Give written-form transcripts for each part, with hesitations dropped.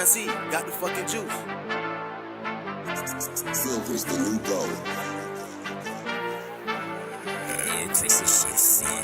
T9C got the fucking juice. Silver's the new gold. It takes a shit scene.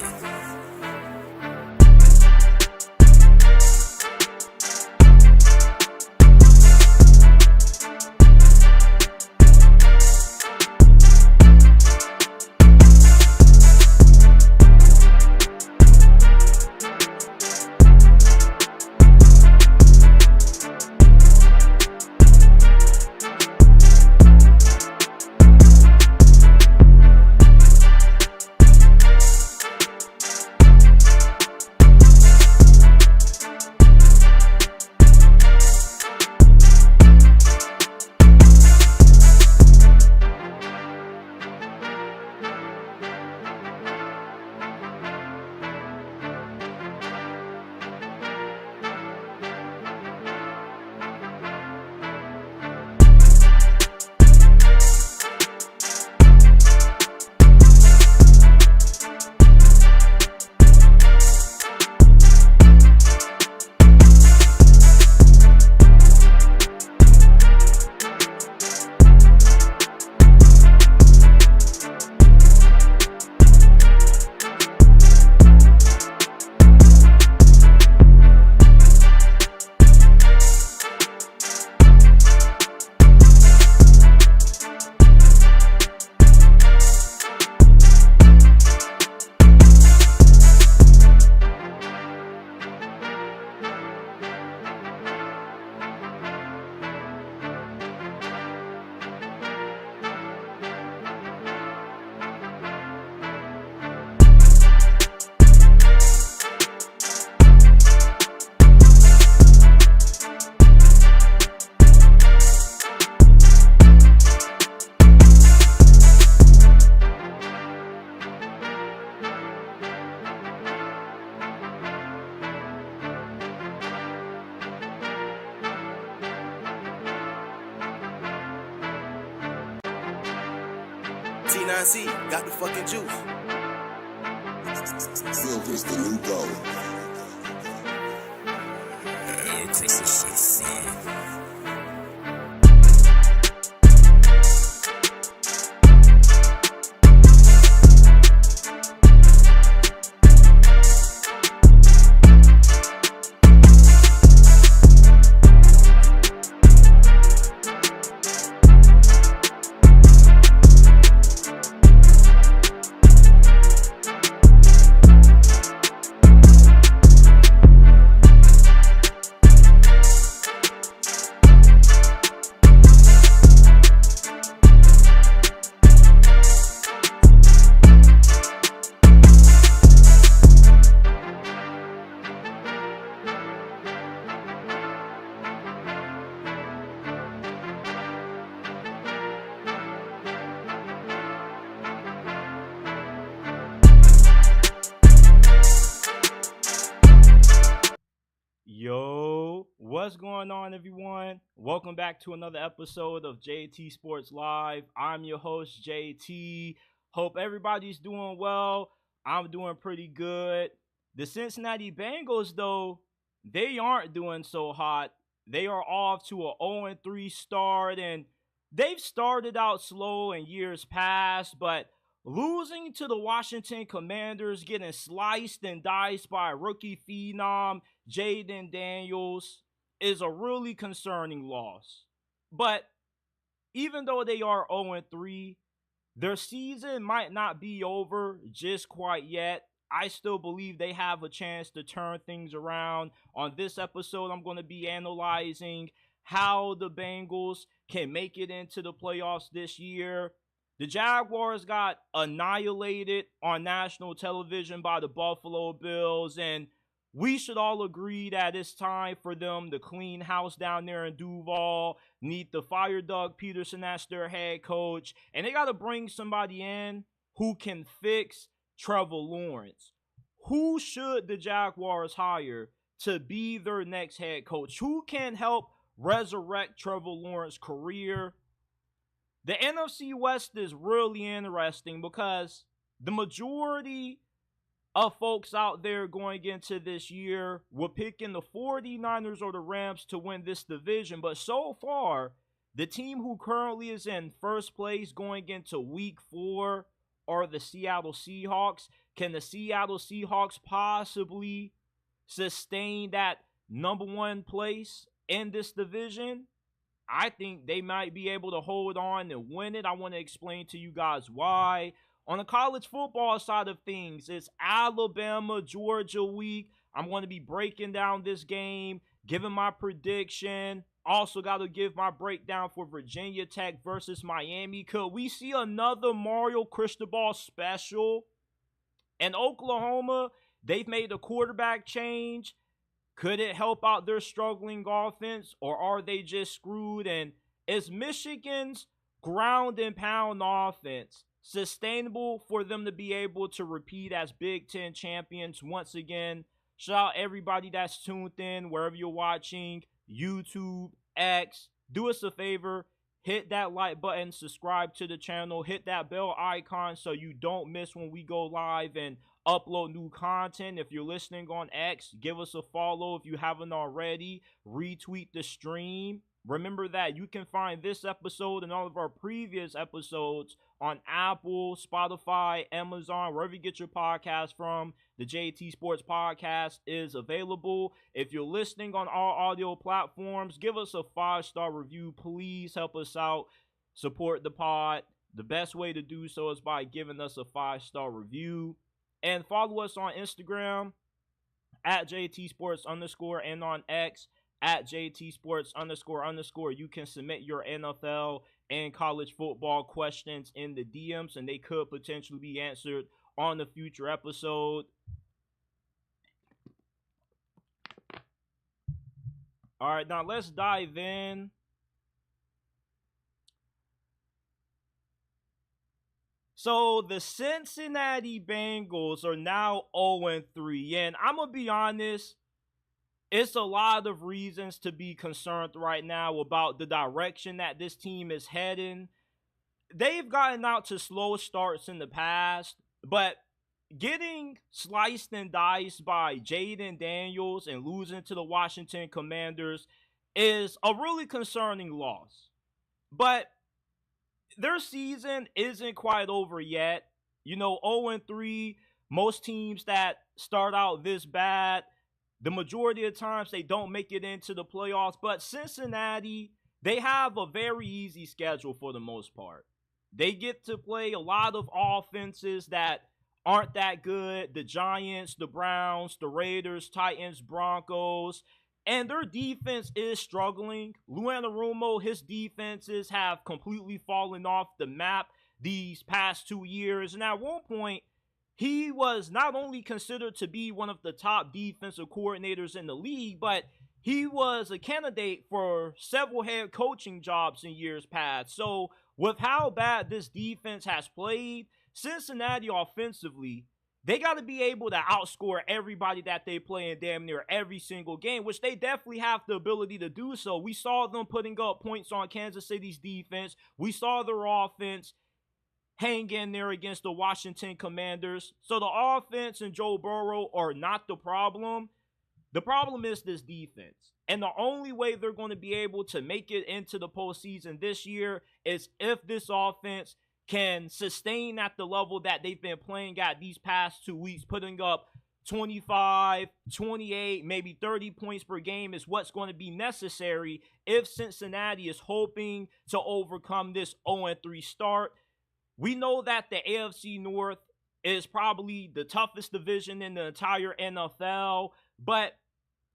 T9C got the fucking juice. Silver's the new gold. It takes a shit scene. Yo, what's going on, everyone? Welcome back to another episode of JT Sports Live. I'm your host, JT. Hope everybody's doing well. I'm doing pretty good. The Cincinnati Bengals, though, they aren't doing so hot. They are off to a 0-3 start, and they've started out slow in years past, but losing to the Washington Commanders, getting sliced and diced by rookie phenom Jaden Daniels, is a really concerning loss. But even though they are 0-3, their season might not be over just quite yet. I still believe they have a chance to turn things around. On this episode, I'm going to be analyzing how the Bengals can make it into the playoffs this year. The Jaguars got annihilated on national television by the Buffalo Bills, and we should all agree that it's time for them to clean house down there in Duval, need to fire Doug Peterson as their head coach, and they got to bring somebody in who can fix Trevor Lawrence. Who should the Jaguars hire to be their next head coach? Who can help resurrect Trevor Lawrence's career? The NFC West is really interesting because the majority of folks out there going into this year were picking the 49ers or the Rams to win this division. But so far, the team who currently is in first place going into week 4 are the Seattle Seahawks. Can the Seattle Seahawks possibly sustain that number 1 place in this division? I think they might be able to hold on and win it. I want to explain to you guys why. On the college football side of things, it's Alabama, Georgia week. I'm going to be breaking down this game, giving my prediction. Also got to give my breakdown for Virginia Tech versus Miami. Could we see another Mario Cristobal special? And Oklahoma, they've made a quarterback change. Could it help out their struggling offense, or are they just screwed? And is Michigan's ground and pound offense sustainable for them to be able to repeat as Big Ten champions once again? Shout out everybody that's tuned in wherever you're watching, YouTube, X. Do us a favor, hit that like button, subscribe to the channel, hit that bell icon so you don't miss when we go live and upload new content. If you're listening on X, give us a follow if you haven't already. Retweet the stream. Remember that you can find this episode and all of our previous episodes on Apple, Spotify, Amazon, wherever you get your podcast from. The JT Sports Podcast is available. If you're listening on all audio platforms, give us a 5-star review. Please help us out. Support the pod. The best way to do so is by giving us a 5-star review. And follow us on Instagram at JT Sports _ and on X at JT Sports __. You can submit your NFL and college football questions in the DMs, and they could potentially be answered on a future episode. All right, now let's dive in. So the Cincinnati Bengals are now 0-3, and I'm going to be honest, it's a lot of reasons to be concerned right now about the direction that this team is heading. They've gotten out to slow starts in the past, but getting sliced and diced by Jaden Daniels and losing to the Washington Commanders is a really concerning loss. But their season isn't quite over yet. 0-3, most teams that start out this bad, the majority of times they don't make it into the playoffs. But Cincinnati, they have a very easy schedule for the most part. They get to play a lot of offenses that aren't that good. The Giants, the Browns, the Raiders, Titans, Broncos. And their defense is struggling. Lou Anarumo, his defenses have completely fallen off the map these past 2 years. And at one point, he was not only considered to be one of the top defensive coordinators in the league, but he was a candidate for several head coaching jobs in years past. So with how bad this defense has played, Cincinnati offensively, they got to be able to outscore everybody that they play in damn near every single game, which they definitely have the ability to do so. We saw them putting up points on Kansas City's defense. We saw their offense hang in there against the Washington Commanders. So the offense and Joe Burrow are not the problem. The problem is this defense. And the only way they're going to be able to make it into the postseason this year is if this offense can sustain at the level that they've been playing at these past 2 weeks, putting up 25, 28, maybe 30 points per game is what's going to be necessary if Cincinnati is hoping to overcome this 0-3 start. We know that the AFC North is probably the toughest division in the entire NFL, but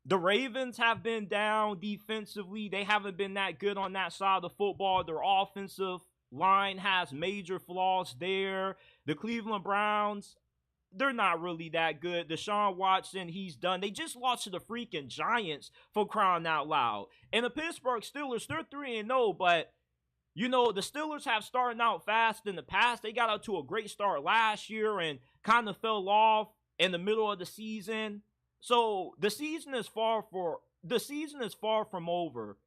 the Ravens have been down defensively. They haven't been that good on that side of the football. Their offensive line has major flaws there. The Cleveland Browns, they're not really that good. Deshaun Watson, he's done. They just lost to the freaking Giants, for crying out loud. And the Pittsburgh Steelers, they're 3-0, but the Steelers have started out fast in the past. They got out to a great start last year and kind of fell off in the middle of the season. So the season is far from over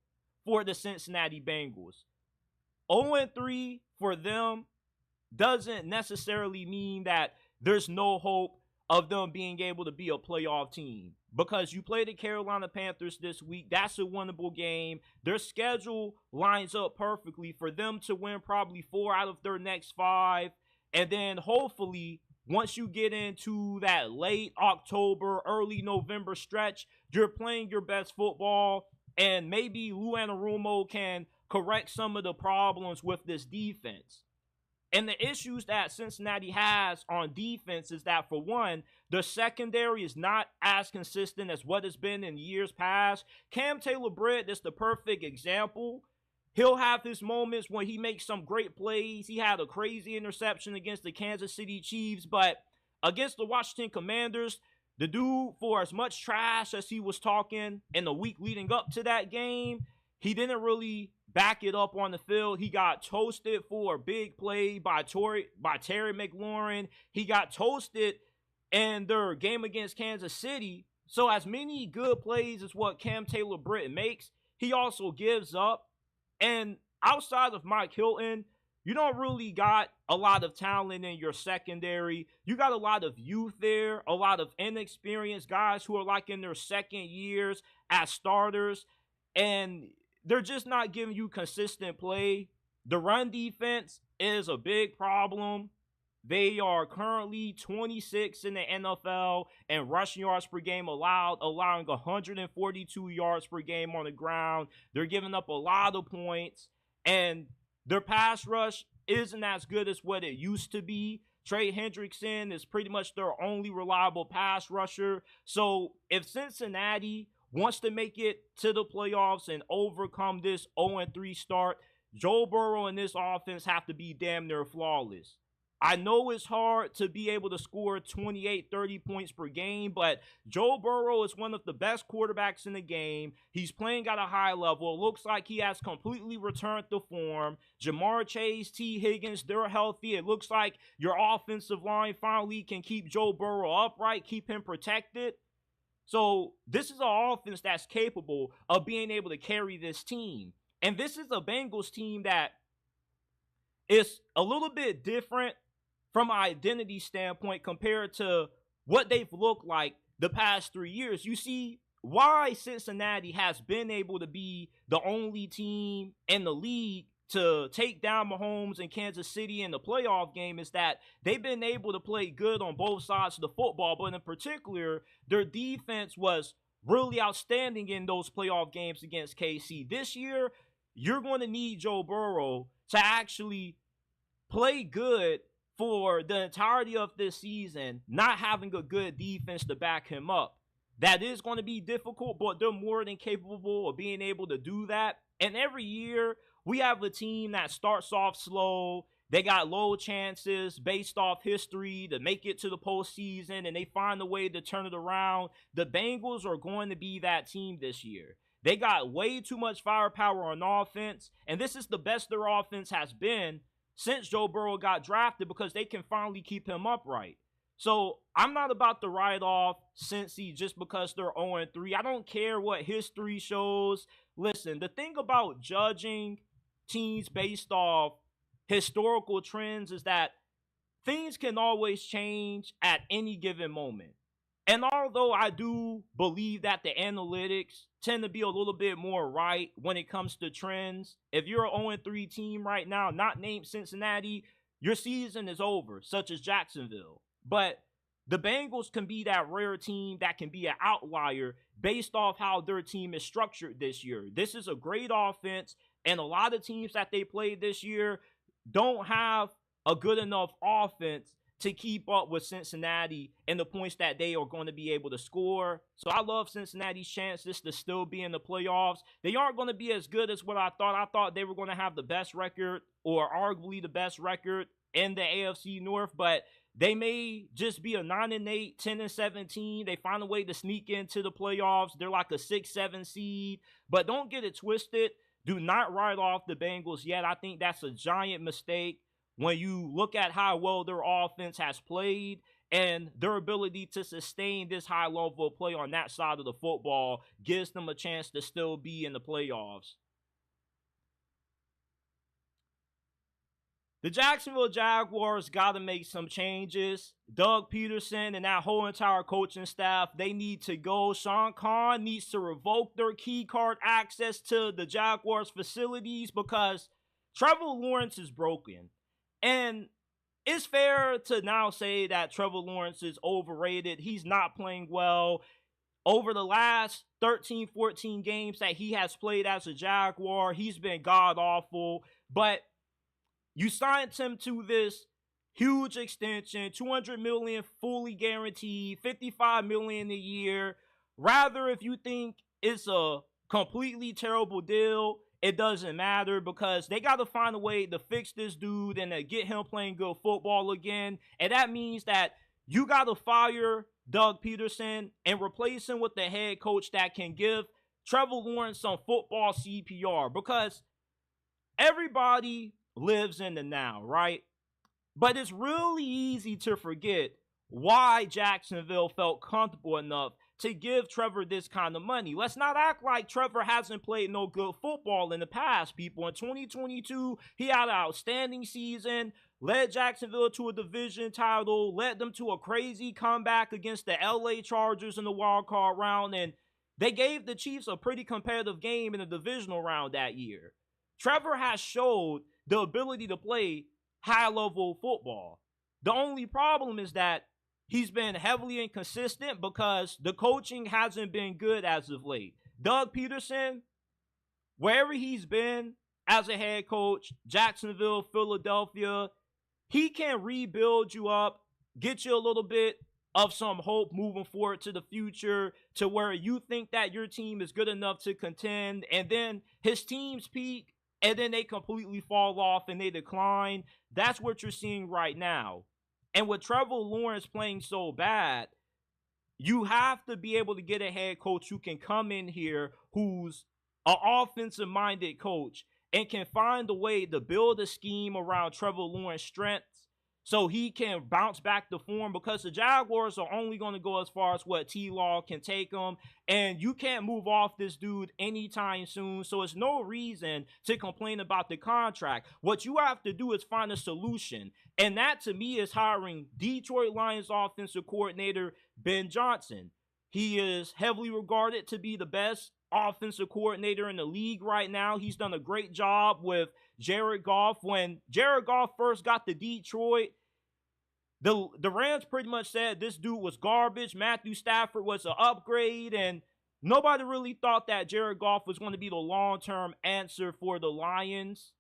for the Cincinnati Bengals. 0-3 for them doesn't necessarily mean that there's no hope of them being able to be a playoff team, because you play the Carolina Panthers this week. That's a winnable game. Their schedule lines up perfectly for them to win probably 4 out of their next 5. And then hopefully, once you get into that late October, early November stretch, you're playing your best football, and maybe Lou Anarumo can correct some of the problems with this defense. And the issues that Cincinnati has on defense is that, for one, the secondary is not as consistent as what it's been in years past. Cam Taylor-Britt is the perfect example. He'll have his moments when he makes some great plays. He had a crazy interception against the Kansas City Chiefs, but against the Washington Commanders, the dude, for as much trash as he was talking in the week leading up to that game, he didn't really back it up on the field. He got toasted for a big play by Terry McLaurin. He got toasted in their game against Kansas City. So as many good plays as what Cam Taylor-Britt makes, he also gives up. And outside of Mike Hilton, you don't really got a lot of talent in your secondary. You got a lot of youth there, a lot of inexperienced guys who are like in their second years as starters, and they're just not giving you consistent play. The run defense is a big problem. They are currently 26 in the NFL in rushing yards per game allowed, allowing 142 yards per game on the ground. They're giving up a lot of points, and their pass rush isn't as good as what it used to be. Trey Hendrickson is pretty much their only reliable pass rusher. So if Cincinnati wants to make it to the playoffs and overcome this 0-3 start, Joe Burrow and this offense have to be damn near flawless. I know it's hard to be able to score 28, 30 points per game, but Joe Burrow is one of the best quarterbacks in the game. He's playing at a high level. It looks like he has completely returned to form. Jamar Chase, T. Higgins, they're healthy. It looks like your offensive line finally can keep Joe Burrow upright, keep him protected. So this is an offense that's capable of being able to carry this team. And this is a Bengals team that is a little bit different from an identity standpoint compared to what they've looked like the past 3 years. You see why Cincinnati has been able to be the only team in the league to take down Mahomes and Kansas City in the playoff game is that they've been able to play good on both sides of the football, but in particular, their defense was really outstanding in those playoff games against KC. This year, you're going to need Joe Burrow to actually play good for the entirety of this season, not having a good defense to back him up. That is going to be difficult, but they're more than capable of being able to do that. And every year, we have a team that starts off slow. They got low chances based off history to make it to the postseason, and they find a way to turn it around. The Bengals are going to be that team this year. They got way too much firepower on offense, and this is the best their offense has been since Joe Burrow got drafted, because they can finally keep him upright. So I'm not about to write off Cincy just because they're 0-3. I don't care what history shows. Listen, the thing about judging teams based off historical trends is that things can always change at any given moment. And although I do believe that the analytics tend to be a little bit more right when it comes to trends, if you're an 0-3 team right now, not named Cincinnati, your season is over, such as Jacksonville. But the Bengals can be that rare team that can be an outlier based off how their team is structured this year. This is a great offense, and a lot of teams that they played this year don't have a good enough offense to keep up with Cincinnati and the points that they are going to be able to score. So I love Cincinnati's chances to still be in the playoffs. They aren't going to be as good as what I thought. I thought they were going to have the best record, or arguably the best record in the AFC North, but they may just be a 9-8, 10-17. They find a way to sneak into the playoffs. They're like a 6-7 seed. But don't get it twisted. Do not write off the Bengals yet. I think that's a giant mistake when you look at how well their offense has played and their ability to sustain this high level of play on that side of the football gives them a chance to still be in the playoffs. The Jacksonville Jaguars got to make some changes. Doug Peterson and that whole entire coaching staff, they need to go. Sean Khan needs to revoke their key card access to the Jaguars facilities because Trevor Lawrence is broken. And it's fair to now say that Trevor Lawrence is overrated. He's not playing well. Over the last 13, 14 games that he has played as a Jaguar, he's been god-awful. But you signed him to this huge extension, $200 million fully guaranteed, $55 million a year. Rather, if you think it's a completely terrible deal, it doesn't matter because they got to find a way to fix this dude and to get him playing good football again. And that means that you got to fire Doug Peterson and replace him with the head coach that can give Trevor Lawrence some football CPR because everybody lives in the now, right? But it's really easy to forget why Jacksonville felt comfortable enough to give Trevor this kind of money. Let's not act like Trevor hasn't played no good football in the past, people. In 2022, he had an outstanding season, led Jacksonville to a division title, led them to a crazy comeback against the LA Chargers in the wild card round, and they gave the Chiefs a pretty competitive game in the divisional round that year. Trevor has showed the ability to play high-level football. The only problem is that he's been heavily inconsistent because the coaching hasn't been good as of late. Doug Peterson, wherever he's been as a head coach, Jacksonville, Philadelphia, he can rebuild you up, get you a little bit of some hope moving forward to the future to where you think that your team is good enough to contend, and then his teams peak, and then they completely fall off and they decline. That's what you're seeing right now. And with Trevor Lawrence playing so bad, you have to be able to get a head coach who can come in here who's an offensive-minded coach and can find a way to build a scheme around Trevor Lawrence's strengths so he can bounce back to form because the Jaguars are only going to go as far as what T-Law can take them, and you can't move off this dude anytime soon, so it's no reason to complain about the contract. What you have to do is find a solution, and that to me is hiring Detroit Lions offensive coordinator Ben Johnson. He is heavily regarded to be the best offensive coordinator in the league right now. He's done a great job with Jared Goff. When Jared Goff first got to Detroit, the Rams pretty much said this dude was garbage. Matthew Stafford was an upgrade, and nobody really thought that Jared Goff was going to be the long-term answer for the Lions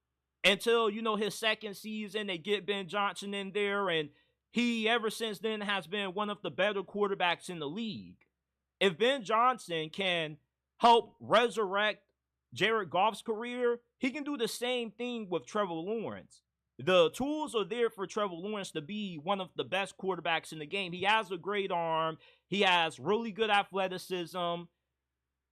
until, his second season. They get Ben Johnson in there, and he, ever since then, has been one of the better quarterbacks in the league. If Ben Johnson can help resurrect Jared Goff's career, he can do the same thing with Trevor Lawrence. The tools are there for Trevor Lawrence to be one of the best quarterbacks in the game. He has a great arm. He has really good athleticism.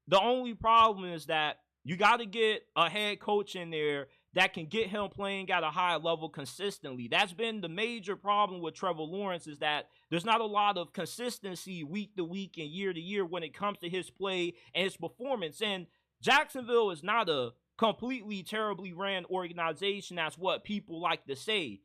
The only problem is that you got to get a head coach in there that can get him playing at a high level consistently. That's been the major problem with Trevor Lawrence, is that there's not a lot of consistency week to week and year to year when it comes to his play and his performance. And Jacksonville is not a completely terribly ran organization. That's what people like to say.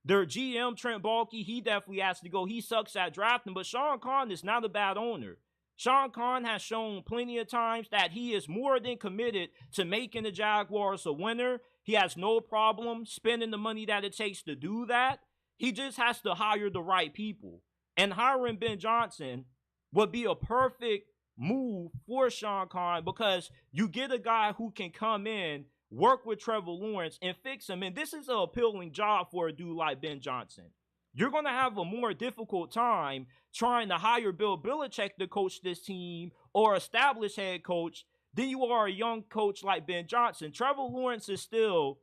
Their GM, Trent Baalke, he definitely has to go. He sucks at drafting, but Sean Khan is not a bad owner. Sean Khan has shown plenty of times that he is more than committed to making the Jaguars a winner. He has no problem spending the money that it takes to do that. He just has to hire the right people. And hiring Ben Johnson would be a perfect move for Sean Khan because you get a guy who can come in, work with Trevor Lawrence, and fix him. And this is an appealing job for a dude like Ben Johnson. You're going to have a more difficult time trying to hire Bill Belichick to coach this team or establish head coach than you are a young coach like Ben Johnson. Trevor Lawrence is still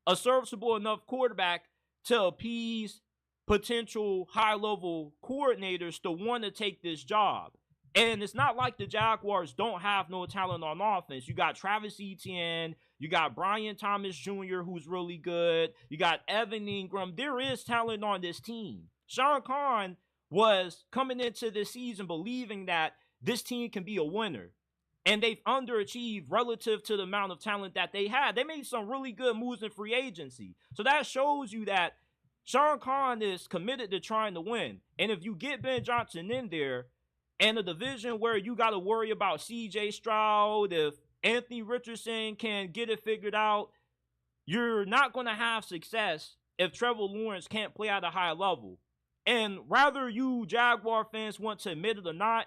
a serviceable enough quarterback to appease potential high-level coordinators to want to take this job. And it's not like the Jaguars don't have no talent on offense. You got Travis Etienne. You got Brian Thomas Jr., who's really good. You got Evan Ingram. There is talent on this team. Sean Khan was coming into this season believing that this team can be a winner. and they've underachieved relative to the amount of talent that they had. They made some really good moves in free agency. So that shows you that Sean Khan is committed to trying to win. And if you get Ben Johnson in there, and a division where you got to worry about C.J. Stroud, if Anthony Richardson can get it figured out, you're not going to have success if Trevor Lawrence can't play at a high level. And rather you Jaguar fans want to admit it or not,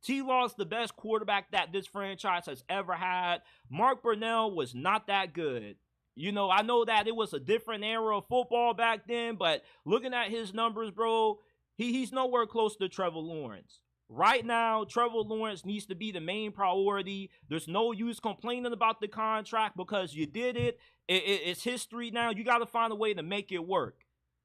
T-Law's the best quarterback that this franchise has ever had. Mark Brunell was not that good. You know, I know that it was a different era of football back then, but looking at his numbers, bro, he's nowhere close to Trevor Lawrence. Right now, Trevor Lawrence needs to be the main priority. There's no use complaining about the contract because you did it. It's history now. You got to find a way to make it work.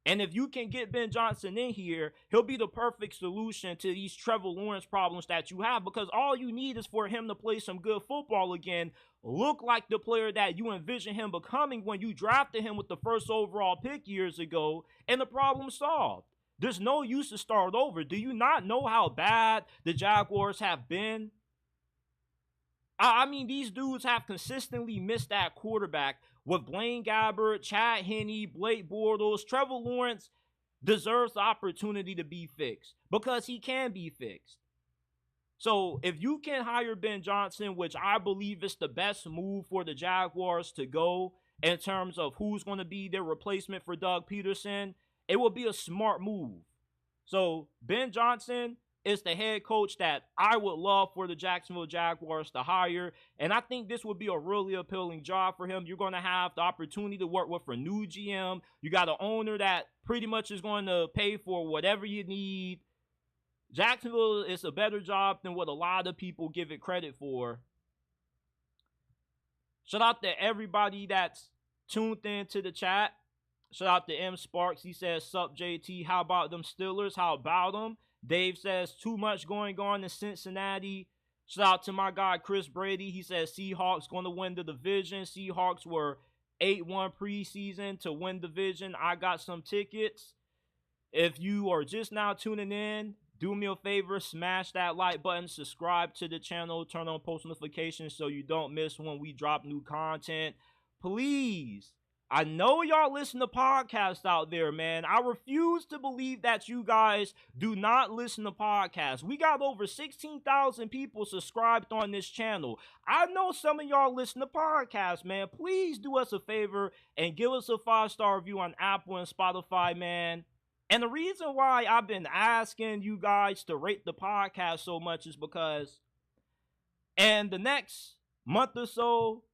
And if you can get Ben Johnson in here, he'll be the perfect solution to these Trevor Lawrence problems that you have, because all you need is for him to play some good football again, look like the player that you envision him becoming when you drafted him with the first overall pick years ago, and the problem solved. There's no use to start over. Do you not know how bad the Jaguars have been? I mean, these dudes have consistently missed that quarterback with Blaine Gabbert, Chad Henne, Blake Bortles. Trevor Lawrence deserves the opportunity to be fixed because he can be fixed. So if you can hire Ben Johnson, which I believe is the best move for the Jaguars to go in terms of who's going to be their replacement for Doug Peterson, it will be a smart move. So Ben Johnson is the head coach that I would love for the Jacksonville Jaguars to hire. And I think this would be a really appealing job for him. You're going to have the opportunity to work with a new GM. You got an owner that pretty much is going to pay for whatever you need. Jacksonville is a better job than what a lot of people give it credit for. Shout out to everybody that's tuned in to the chat. Shout out to M Sparks. He says, "Sup, JT? How about them Steelers? How about them?" Dave says, "Too much going on in Cincinnati." Shout out to my guy Chris Brady. He says, "Seahawks going to win the division." Seahawks were 8-1 preseason to win division. I got some tickets. If you are just now tuning in, do me a favor, smash that like button, subscribe to the channel, turn on post notifications so you don't miss when we drop new content. Please. I know y'all listen to podcasts out there, man. I refuse to believe that you guys do not listen to podcasts. We got over 16,000 people subscribed on this channel. I know some of y'all listen to podcasts, man. Please do us a favor and give us a 5-star review on Apple and Spotify, man. And the reason why I've been asking you guys to rate the podcast so much is because in the next month or so,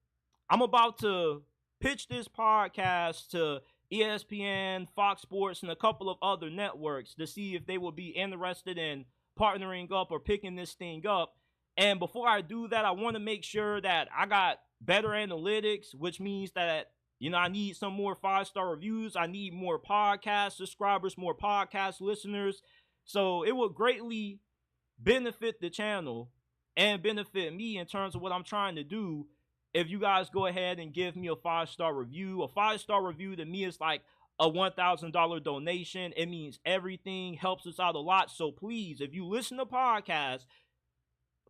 I'm about to pitch this podcast to ESPN, Fox Sports, and a couple of other networks to see if they will be interested in partnering up or picking this thing up. And before I do that, I want to make sure that I got better analytics, which means that, you know, I need some more 5-star reviews. I need more podcast subscribers, more podcast listeners. So it would greatly benefit the channel and benefit me in terms of what I'm trying to do if you guys go ahead and give me a 5-star review. A 5-star review to me is like a $1,000 donation. It means everything, helps us out a lot. So please, if you listen to podcasts,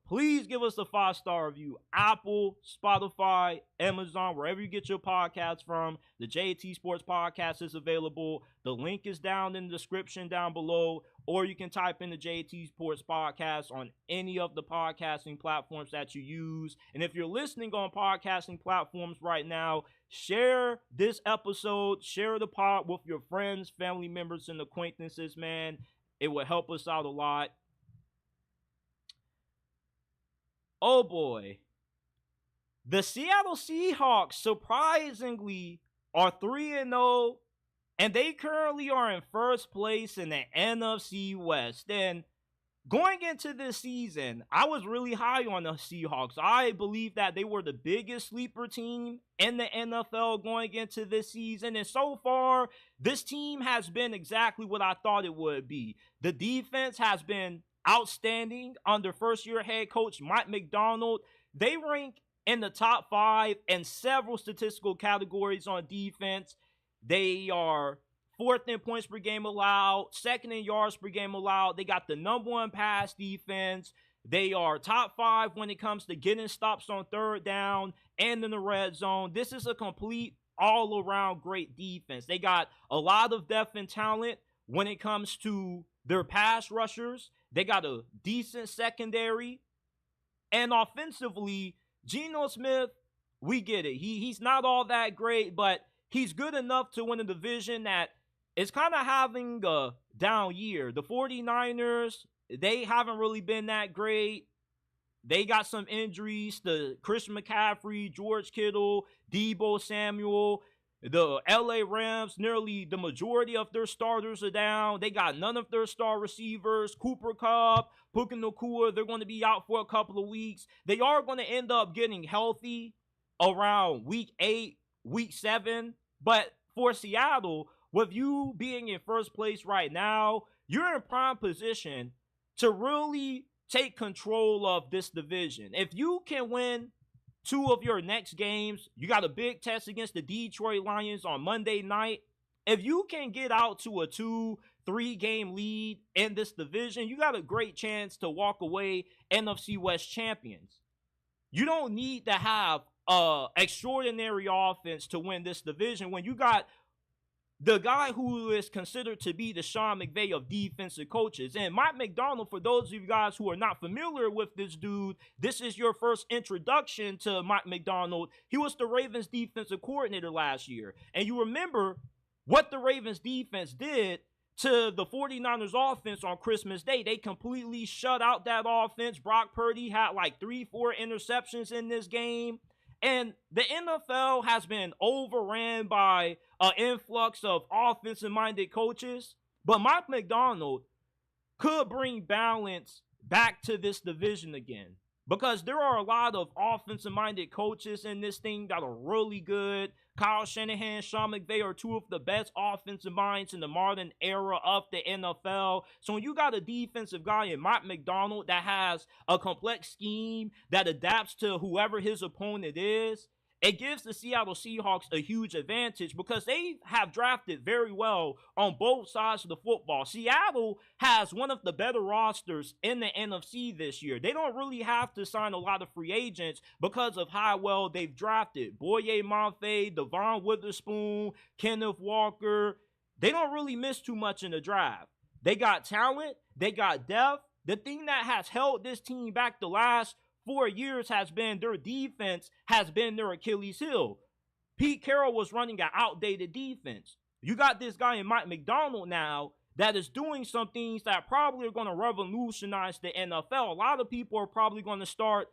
please give us a 5-star review. Apple, Spotify, Amazon, wherever you get your podcasts from. The JT Sports Podcast is available. The link is down in the description down below. Or you can type in the JT Sports Podcast on any of the podcasting platforms that you use. And if you're listening on podcasting platforms right now, share this episode, share the pod with your friends, family members, and acquaintances, man. It will help us out a lot. Oh boy. The Seattle Seahawks surprisingly are 3-0, and they currently are in first place in the NFC West. And going into this season, I was really high on the Seahawks. I believe that they were the biggest sleeper team in the NFL going into this season. And so far, this team has been exactly what I thought it would be. The defense has been outstanding under first-year head coach Mike Macdonald. They rank in the top 5 in several statistical categories on defense. They are 4th in points per game allowed, 2nd in yards per game allowed. They got the number 1 pass defense. They are top 5 when it comes to getting stops on third down and in the red zone. This is a complete all-around great defense. They got a lot of depth and talent when it comes to their pass rushers. They got a decent secondary. And offensively, Geno Smith, we get it. He's not all that great, but he's good enough to win a division that is kind of having a down year. The 49ers, they haven't really been that great. They got some injuries to Christian McCaffrey, George Kittle, Deebo Samuel. The LA Rams, nearly the majority of their starters are down. They got none of their star receivers. Cooper Kupp, Puka Nacua, they're going to be out for a couple of weeks. They are going to end up getting healthy around week 8, week 7. But for Seattle, with you being in first place right now, you're in prime position to really take control of this division. If you can win 2 of your next games, you got a big test against the Detroit Lions on Monday night. If you can get out to a 2-3 game lead in this division, you got a great chance to walk away NFC West champions. You don't need to have an extraordinary offense to win this division when you got the guy who is considered to be the Sean McVay of defensive coaches. And Mike Macdonald, for those of you guys who are not familiar with this dude, this is your first introduction to Mike Macdonald. He was the Ravens defensive coordinator last year. And you remember what the Ravens defense did to the 49ers offense on Christmas Day. They completely shut out that offense. Brock Purdy had like 3-4 interceptions in this game. And the NFL has been overran by an influx of offensive-minded coaches. But Mike Macdonald could bring balance back to this division again. Because there are a lot of offensive-minded coaches in this thing that are really good. Kyle Shanahan, Sean McVay are 2 of the best offensive minds in the modern era of the NFL. So when you got a defensive guy in Mike Macdonald that has a complex scheme that adapts to whoever his opponent is, it gives the Seattle Seahawks a huge advantage because they have drafted very well on both sides of the football. Seattle has one of the better rosters in the NFC this year. They don't really have to sign a lot of free agents because of how well they've drafted. Boye Mafe, Devon Witherspoon, Kenneth Walker. They don't really miss too much in the draft. They got talent. They got depth. The thing that has held this team back the last 4 years has been their defense has been their Achilles heel. Pete Carroll was running an outdated defense. You got this guy in Mike Macdonald now that is doing some things that probably are going to revolutionize the NFL. A lot of people are probably going to start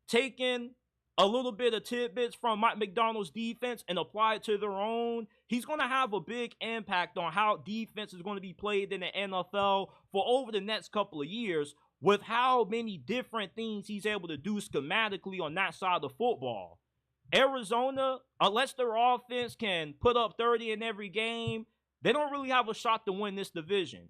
taking a little bit of tidbits from Mike Macdonald's defense and apply it to their own. He's going to have a big impact on how defense is going to be played in the NFL for over the next couple of years, with how many different things he's able to do schematically on that side of the football. Arizona, unless their offense can put up 30 in every game, they don't really have a shot to win this division.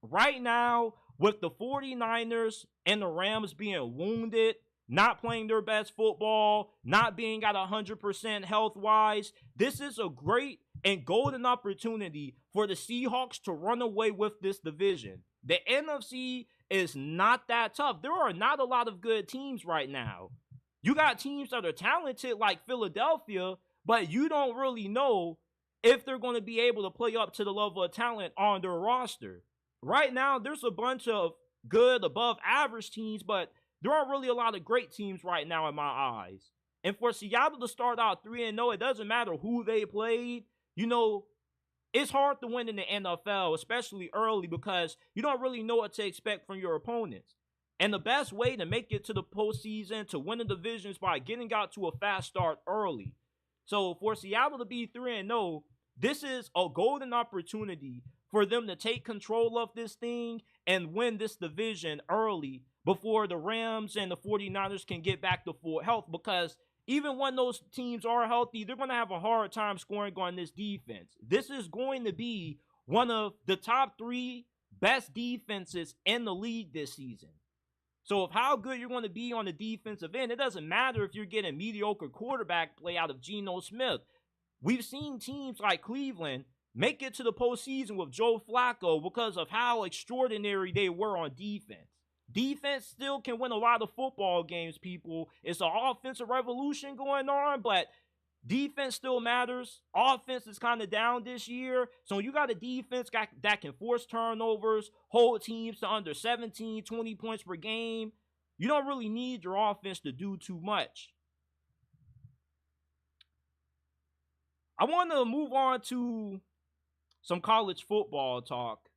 Right now, with the 49ers and the Rams being wounded, not playing their best football, not being at 100% health-wise, this is a great and golden opportunity for the Seahawks to run away with this division. The NFC is not that tough. There are not a lot of good teams right now. You got teams that are talented like Philadelphia, but you don't really know if they're going to be able to play up to the level of talent on their roster. Right now, there's a bunch of good, above average teams, but there aren't really a lot of great teams right now in my eyes. And for Seattle to start out 3-0, it doesn't matter who they played. You know, it's hard to win in the NFL, especially early, because you don't really know what to expect from your opponents. And the best way to make it to the postseason, to win the division, is by getting out to a fast start early. So for Seattle to be 3-0, this is a golden opportunity for them to take control of this thing and win this division early before the Rams and the 49ers can get back to full health, because even when those teams are healthy, they're going to have a hard time scoring on this defense. This is going to be one of the top 3 best defenses in the league this season. So of how good you're going to be on the defensive end, it doesn't matter if you're getting mediocre quarterback play out of Geno Smith. We've seen teams like Cleveland make it to the postseason with Joe Flacco because of how extraordinary they were on defense. Defense still can win a lot of football games, people. It's an offensive revolution going on, but defense still matters. Offense is kind of down this year. So you got a defense that can force turnovers, hold teams to under 17, 20 points per game. You don't really need your offense to do too much. I want to move on to some college football talk.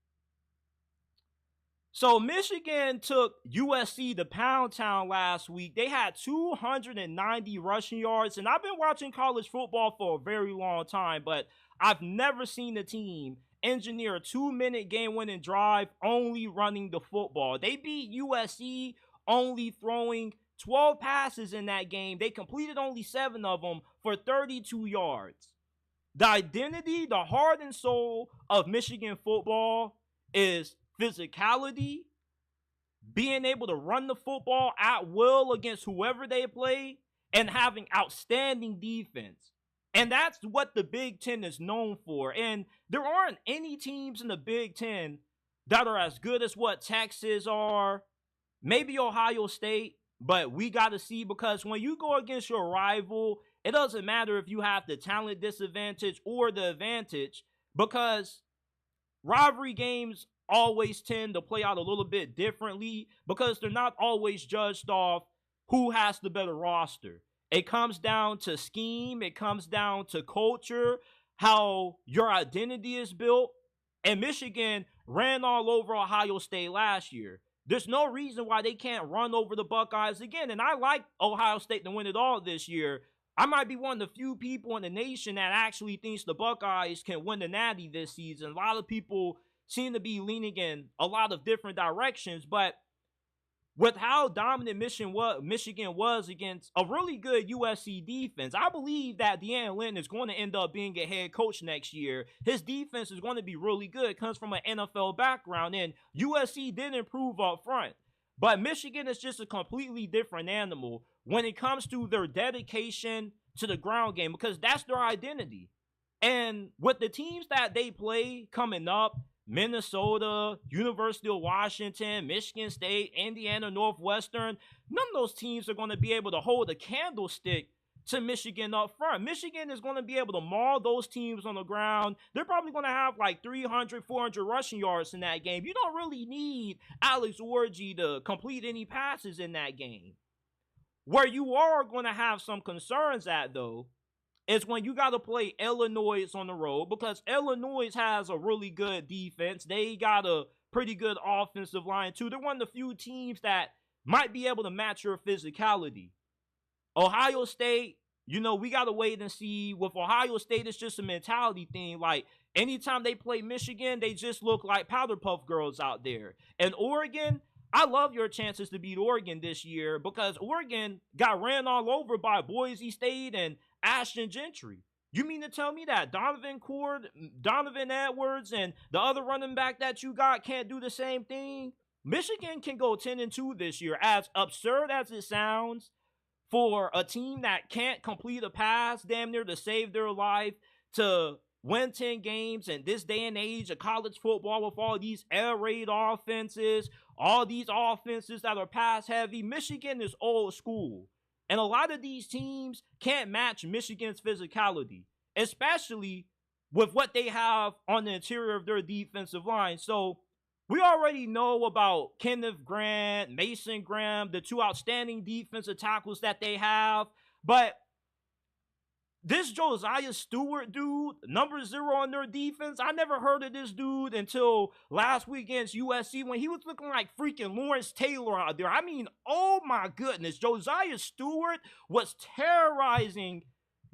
So Michigan took USC to Pound Town last week. They had 290 rushing yards, and I've been watching college football for a very long time, but I've never seen a team engineer a 2-minute game-winning drive only running the football. They beat USC only throwing 12 passes in that game. They completed only 7 of them for 32 yards. The identity, the heart and soul of Michigan football is physicality, being able to run the football at will against whoever they play, and having outstanding defense. And that's what the Big Ten is known for. And there aren't any teams in the Big Ten that are as good as what Texas are, maybe Ohio State, but we got to see, because when you go against your rival, it doesn't matter if you have the talent disadvantage or the advantage, because rivalry games always tend to play out a little bit differently because they're not always judged off who has the better roster. It comes down to scheme. It comes down to culture, how your identity is built. And Michigan ran all over Ohio State last year. There's no reason why they can't run over the Buckeyes again. And I like Ohio State to win it all this year. I might be one of the few people in the nation that actually thinks the Buckeyes can win the Natty this season. A lot of people seem to be leaning in a lot of different directions, but with how dominant Michigan was against a really good USC defense, I believe that Deanne Lynn is going to end up being a head coach next year. His defense is going to be really good. It comes from an NFL background, and USC did improve up front. But Michigan is just a completely different animal when it comes to their dedication to the ground game, because that's their identity. And with the teams that they play coming up, Minnesota, University of Washington, Michigan State, Indiana, Northwestern, none of those teams are going to be able to hold a candlestick to Michigan up front. Michigan is going to be able to maul those teams on the ground. They're probably going to have like 300, 400 rushing yards in that game. You don't really need Alex Orji to complete any passes in that game. Where you are going to have some concerns at, though, is when you got to play Illinois on the road, because Illinois has a really good defense. They got a pretty good offensive line, too. They're one of the few teams that might be able to match your physicality. Ohio State, we got to wait and see. With Ohio State, it's just a mentality thing. Like, anytime they play Michigan, they just look like powder puff girls out there. And Oregon, I love your chances to beat Oregon this year, because Oregon got ran all over by Boise State and Ashton Gentry. You mean to tell me that Donovan Edwards, and the other running back that you got can't do the same thing? Michigan can go 10-2 this year. As absurd as it sounds, for a team that can't complete a pass damn near to save their life, to win 10 games in this day and age of college football with all these air raid offenses, all these offenses that are pass heavy, Michigan is old school. And a lot of these teams can't match Michigan's physicality, especially with what they have on the interior of their defensive line. So we already know about Kenneth Grant, Mason Graham, the two outstanding defensive tackles that they have. But this Josiah Stewart dude, number 0 on their defense, I never heard of this dude until last week against USC when he was looking like freaking Lawrence Taylor out there. I mean, oh my goodness, Josiah Stewart was terrorizing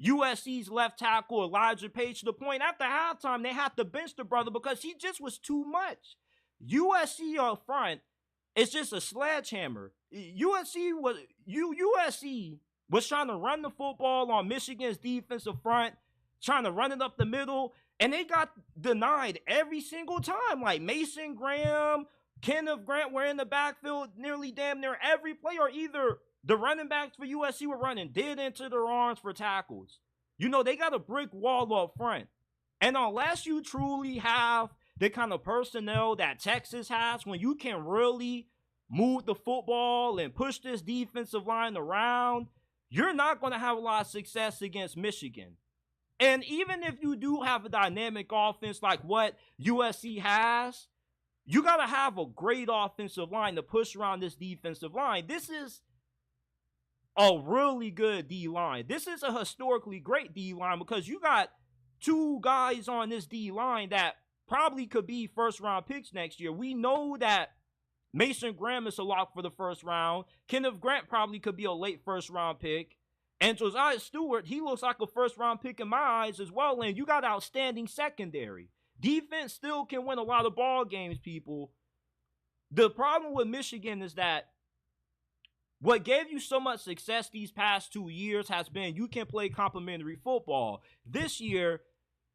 USC's left tackle, Elijah Page, to the point after halftime they had to bench the brother because he just was too much. USC up front is just a sledgehammer. USC was trying to run the football on Michigan's defensive front, trying to run it up the middle, and they got denied every single time. Like Mason Graham, Kenneth Grant were in the backfield nearly damn near every play, or either the running backs for USC were running dead into their arms for tackles. They got a brick wall up front. And unless you truly have the kind of personnel that Texas has, when you can really move the football and push this defensive line around, you're not going to have a lot of success against Michigan. And even if you do have a dynamic offense like what USC has, you got to have a great offensive line to push around this defensive line. This is a really good D-line. This is a historically great D-line because you got two guys on this D-line that probably could be first-round picks next year. We know that Mason Graham is a lock for the first round. Kenneth Grant probably could be a late first-round pick. And Josiah Stewart, he looks like a first-round pick in my eyes as well. And you got outstanding secondary. Defense still can win a lot of ball games, people. The problem with Michigan is that what gave you so much success these past 2 years has been you can play complementary football. This year,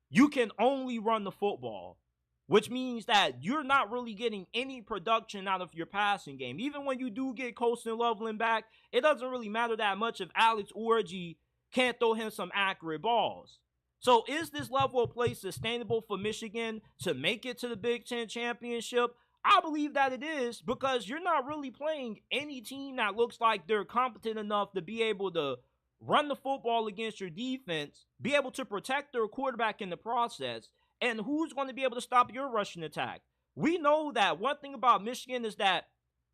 you can only run the football, which means that you're not really getting any production out of your passing game. Even when you do get Colston Loveland back, it doesn't really matter that much if Alex Orji can't throw him some accurate balls. So is this level of play sustainable for Michigan to make it to the Big Ten championship? I believe that it is because you're not really playing any team that looks like they're competent enough to be able to run the football against your defense, be able to protect their quarterback in the process, and who's going to be able to stop your rushing attack. We know that one thing about Michigan is that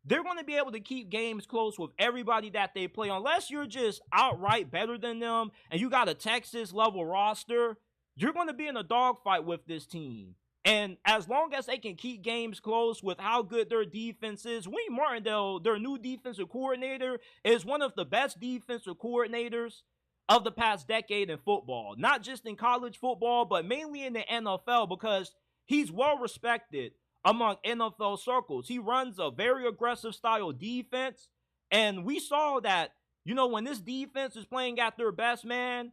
they're going to be able to keep games close with everybody that they play. Unless you're just outright better than them and you got a Texas-level roster, you're going to be in a dogfight with this team. And as long as they can keep games close with how good their defense is, Wayne Martindale, their new defensive coordinator, is one of the best defensive coordinators of the past decade in football. Not just in college football, but mainly in the NFL because he's well respected among NFL circles. He runs a very aggressive style defense. And we saw that, when this defense is playing at their best, man,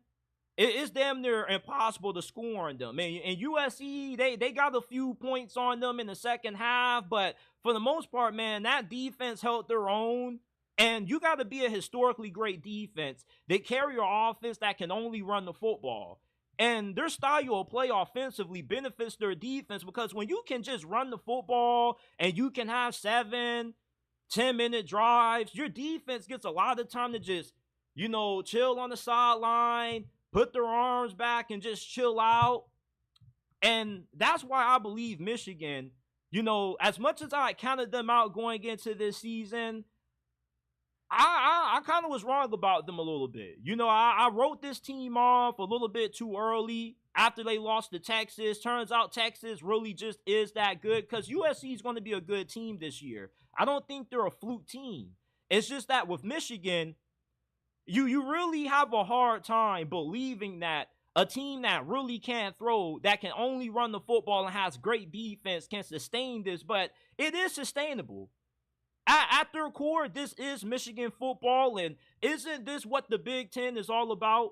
it's damn near impossible to score on them. And USC, they got a few points on them in the second half, but for the most part, man, that defense held their own. And you got to be a historically great defense. They carry an offense that can only run the football. And their style of play offensively benefits their defense because when you can just run the football and you can have 7, 10-minute drives, your defense gets a lot of time to just, chill on the sideline, put their arms back and just chill out. And that's why I believe Michigan, as much as I counted them out going into this season, I kind of was wrong about them a little bit. I wrote this team off a little bit too early after they lost to Texas. Turns out Texas really just is that good because USC is going to be a good team this year. I don't think they're a fluke team. It's just that with Michigan, you really have a hard time believing that a team that really can't throw, that can only run the football and has great defense can sustain this, but it is sustainable. At their core, this is Michigan football, and isn't this what the Big Ten is all about?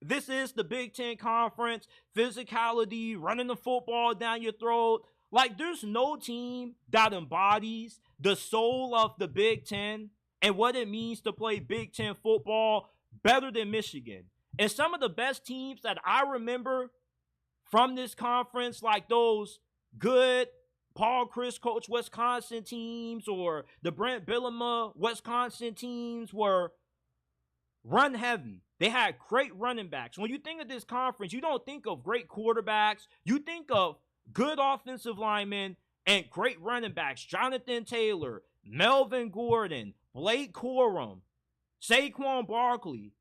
This is the Big Ten Conference, physicality, running the football down your throat. Like, there's no team that embodies the soul of the Big Ten and what it means to play Big Ten football better than Michigan. And some of the best teams that I remember from this conference, like those good Paul Chryst coach Wisconsin teams or the Brent Bielema Wisconsin teams, were run heavy. They had great running backs. When you think of this conference, you don't think of great quarterbacks. You think of good offensive linemen and great running backs. Jonathan Taylor, Melvin Gordon, Blake Corum, Saquon Barkley.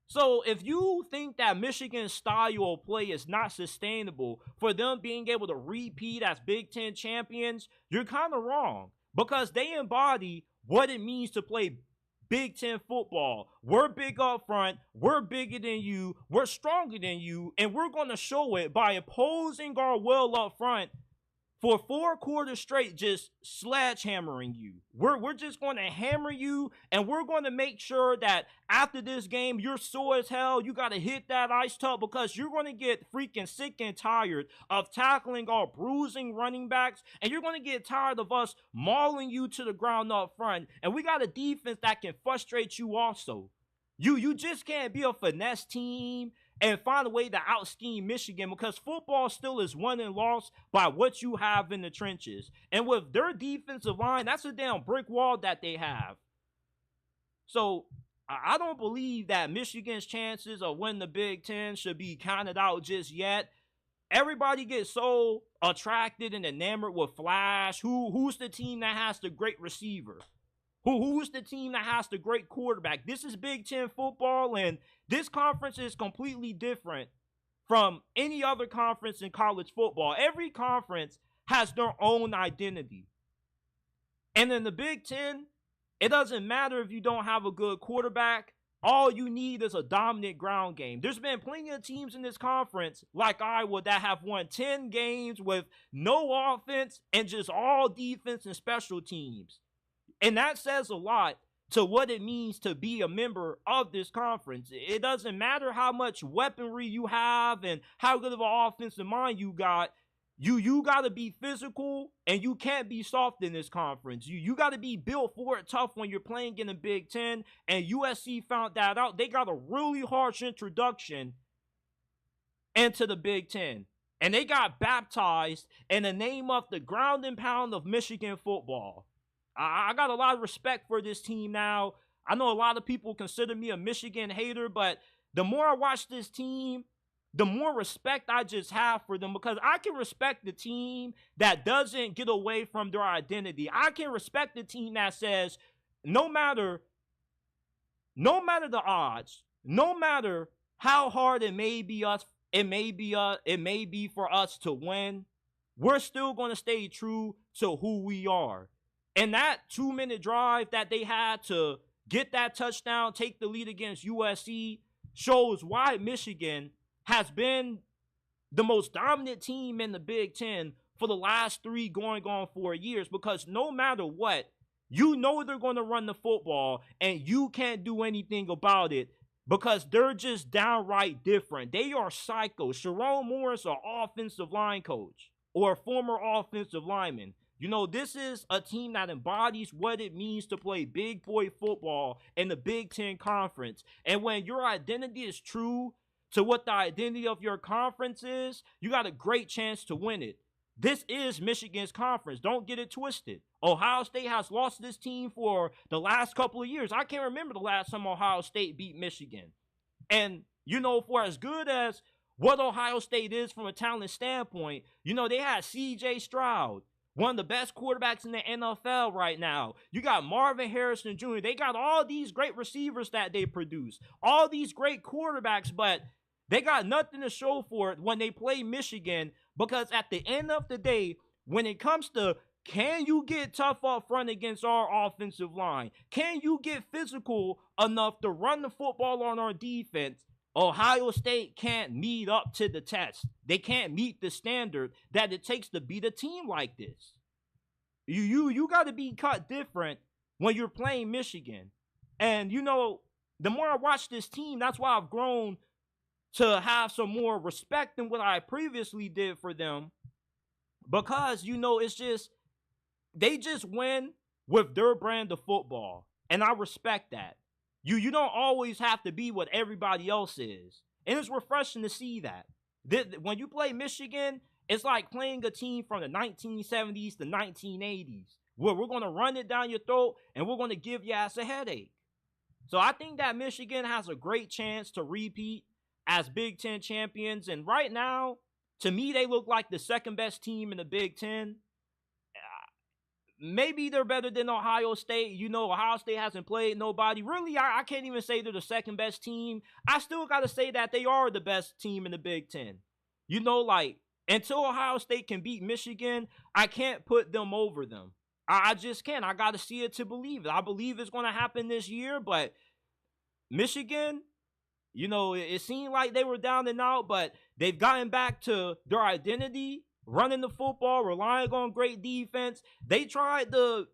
So if you think that Michigan's style of play is not sustainable for them being able to repeat as Big Ten champions, you're kind of wrong because they embody what it means to play Big Ten football. We're big up front. We're bigger than you. We're stronger than you. And we're going to show it by opposing our will up front for 4 quarters straight, just sledgehammering you. We're just going to hammer you, and we're going to make sure that after this game, you're sore as hell. You got to hit that ice tub because you're going to get freaking sick and tired of tackling our bruising running backs, and you're going to get tired of us mauling you to the ground up front. And we got a defense that can frustrate you also. You just can't be a finesse team and find a way to out-scheme Michigan, because football still is won and lost by what you have in the trenches. And with their defensive line, that's a damn brick wall that they have. So I don't believe that Michigan's chances of winning the Big Ten should be counted out just yet. Everybody gets so attracted and enamored with flash. Who's the team that has the great receiver? Who's the team that has the great quarterback? This is Big Ten football, and this conference is completely different from any other conference in college football. Every conference has their own identity. And in the Big Ten, it doesn't matter if you don't have a good quarterback. All you need is a dominant ground game. There's been plenty of teams in this conference, like Iowa, that have won 10 games with no offense and just all defense and special teams. And that says a lot to what it means to be a member of this conference. It doesn't matter how much weaponry you have and how good of an offensive mind you got. You got to be physical, and you can't be soft in this conference. You got to be built for it tough when you're playing in the Big Ten, and USC found that out. They got a really harsh introduction into the Big Ten, and they got baptized in the name of the ground and pound of Michigan football. I got a lot of respect for this team now. I know a lot of people consider me a Michigan hater, but the more I watch this team, the more respect I just have for them, because I can respect the team that doesn't get away from their identity. I can respect the team that says, no matter the odds, no matter how hard it may be for us to win, we're still going to stay true to who we are. And that 2-minute drive that they had to get that touchdown, take the lead against USC, shows why Michigan has been the most dominant team in the Big Ten for the last 3 going on 4 years, because no matter what, you know they're going to run the football, and you can't do anything about it because they're just downright different. They are psycho. Sharon Morris, an offensive line coach or a former offensive lineman. You know, this is a team that embodies what it means to play big boy football in the Big Ten Conference. And when your identity is true to what the identity of your conference is, you got a great chance to win it. This is Michigan's conference. Don't get it twisted. Ohio State has lost this team for the last couple of years. I can't remember the last time Ohio State beat Michigan. And, you know, for as good as what Ohio State is from a talent standpoint, you know, they had C.J. Stroud, one of the best quarterbacks in the NFL right now. You got Marvin Harrison Jr. They got all these great receivers that they produce, all these great quarterbacks, but they got nothing to show for it when they play Michigan, because at the end of the day, when it comes to, can you get tough up front against our offensive line? Can you get physical enough to run the football on our defense? Ohio State can't meet up to the test. They can't meet the standard that it takes to beat a team like this. You got to be cut different when you're playing Michigan. And, you know, the more I watch this team, that's why I've grown to have some more respect than what I previously did for them. Because, you know, it's just, they just win with their brand of football. And I respect that. You don't always have to be what everybody else is. And it's refreshing to see that. When you play Michigan, it's like playing a team from the 1970s to 1980s, where we're going to run it down your throat and we're going to give your ass a headache. So I think that Michigan has a great chance to repeat as Big Ten champions. And right now, to me, they look like the second best team in the Big Ten. Maybe they're better than Ohio State. You know, Ohio State hasn't played nobody. Really, I can't even say they're the second best team. I still got to say that they are the best team in the Big Ten. You know, like, until Ohio State can beat Michigan, I can't put them over them. I just can't. I got to see it to believe it. I believe it's going to happen this year, but Michigan, you know, it seemed like they were down and out, but they've gotten back to their identity, running the football, relying on great defense. They tried to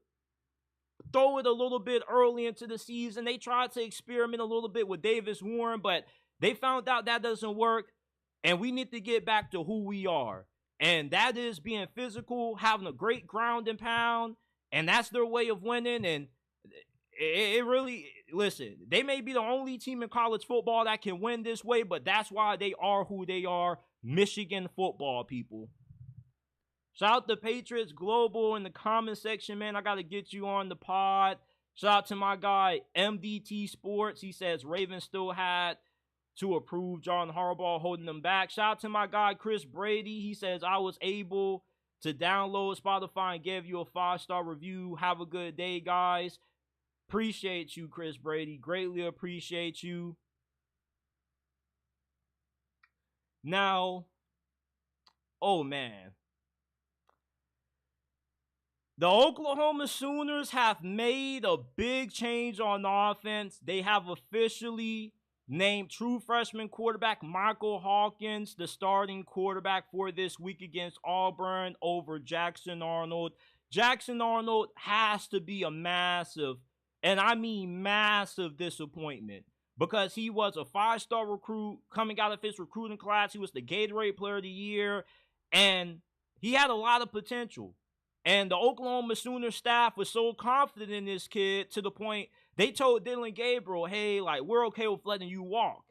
throw it a little bit early into the season. They tried to experiment a little bit with Davis Warren, but they found out that doesn't work, and we need to get back to who we are. And that is being physical, having a great ground and pound, and that's their way of winning. And it really, listen, they may be the only team in college football that can win this way, but that's why they are who they are. Michigan football, people. Shout out to Patriots Global in the comment section, man. I got to get you on the pod. Shout out to my guy, MDT Sports. He says Ravens still had to approve John Harbaugh holding them back. Shout out to my guy, Chris Brady. He says, I was able to download Spotify and give you a 5-star review. Have a good day, guys. Appreciate you, Chris Brady. Greatly appreciate you. Now, oh man. The Oklahoma Sooners have made a big change on offense. They have officially named true freshman quarterback Michael Hawkins the starting quarterback for this week against Auburn over Jackson Arnold. Jackson Arnold has to be a massive, and I mean massive, disappointment because he was a 5-star recruit coming out of his recruiting class. He was the Gatorade Player of the Year, and he had a lot of potential. And the Oklahoma Sooners staff was so confident in this kid to the point they told Dylan Gabriel, hey, like, we're okay with letting you walk.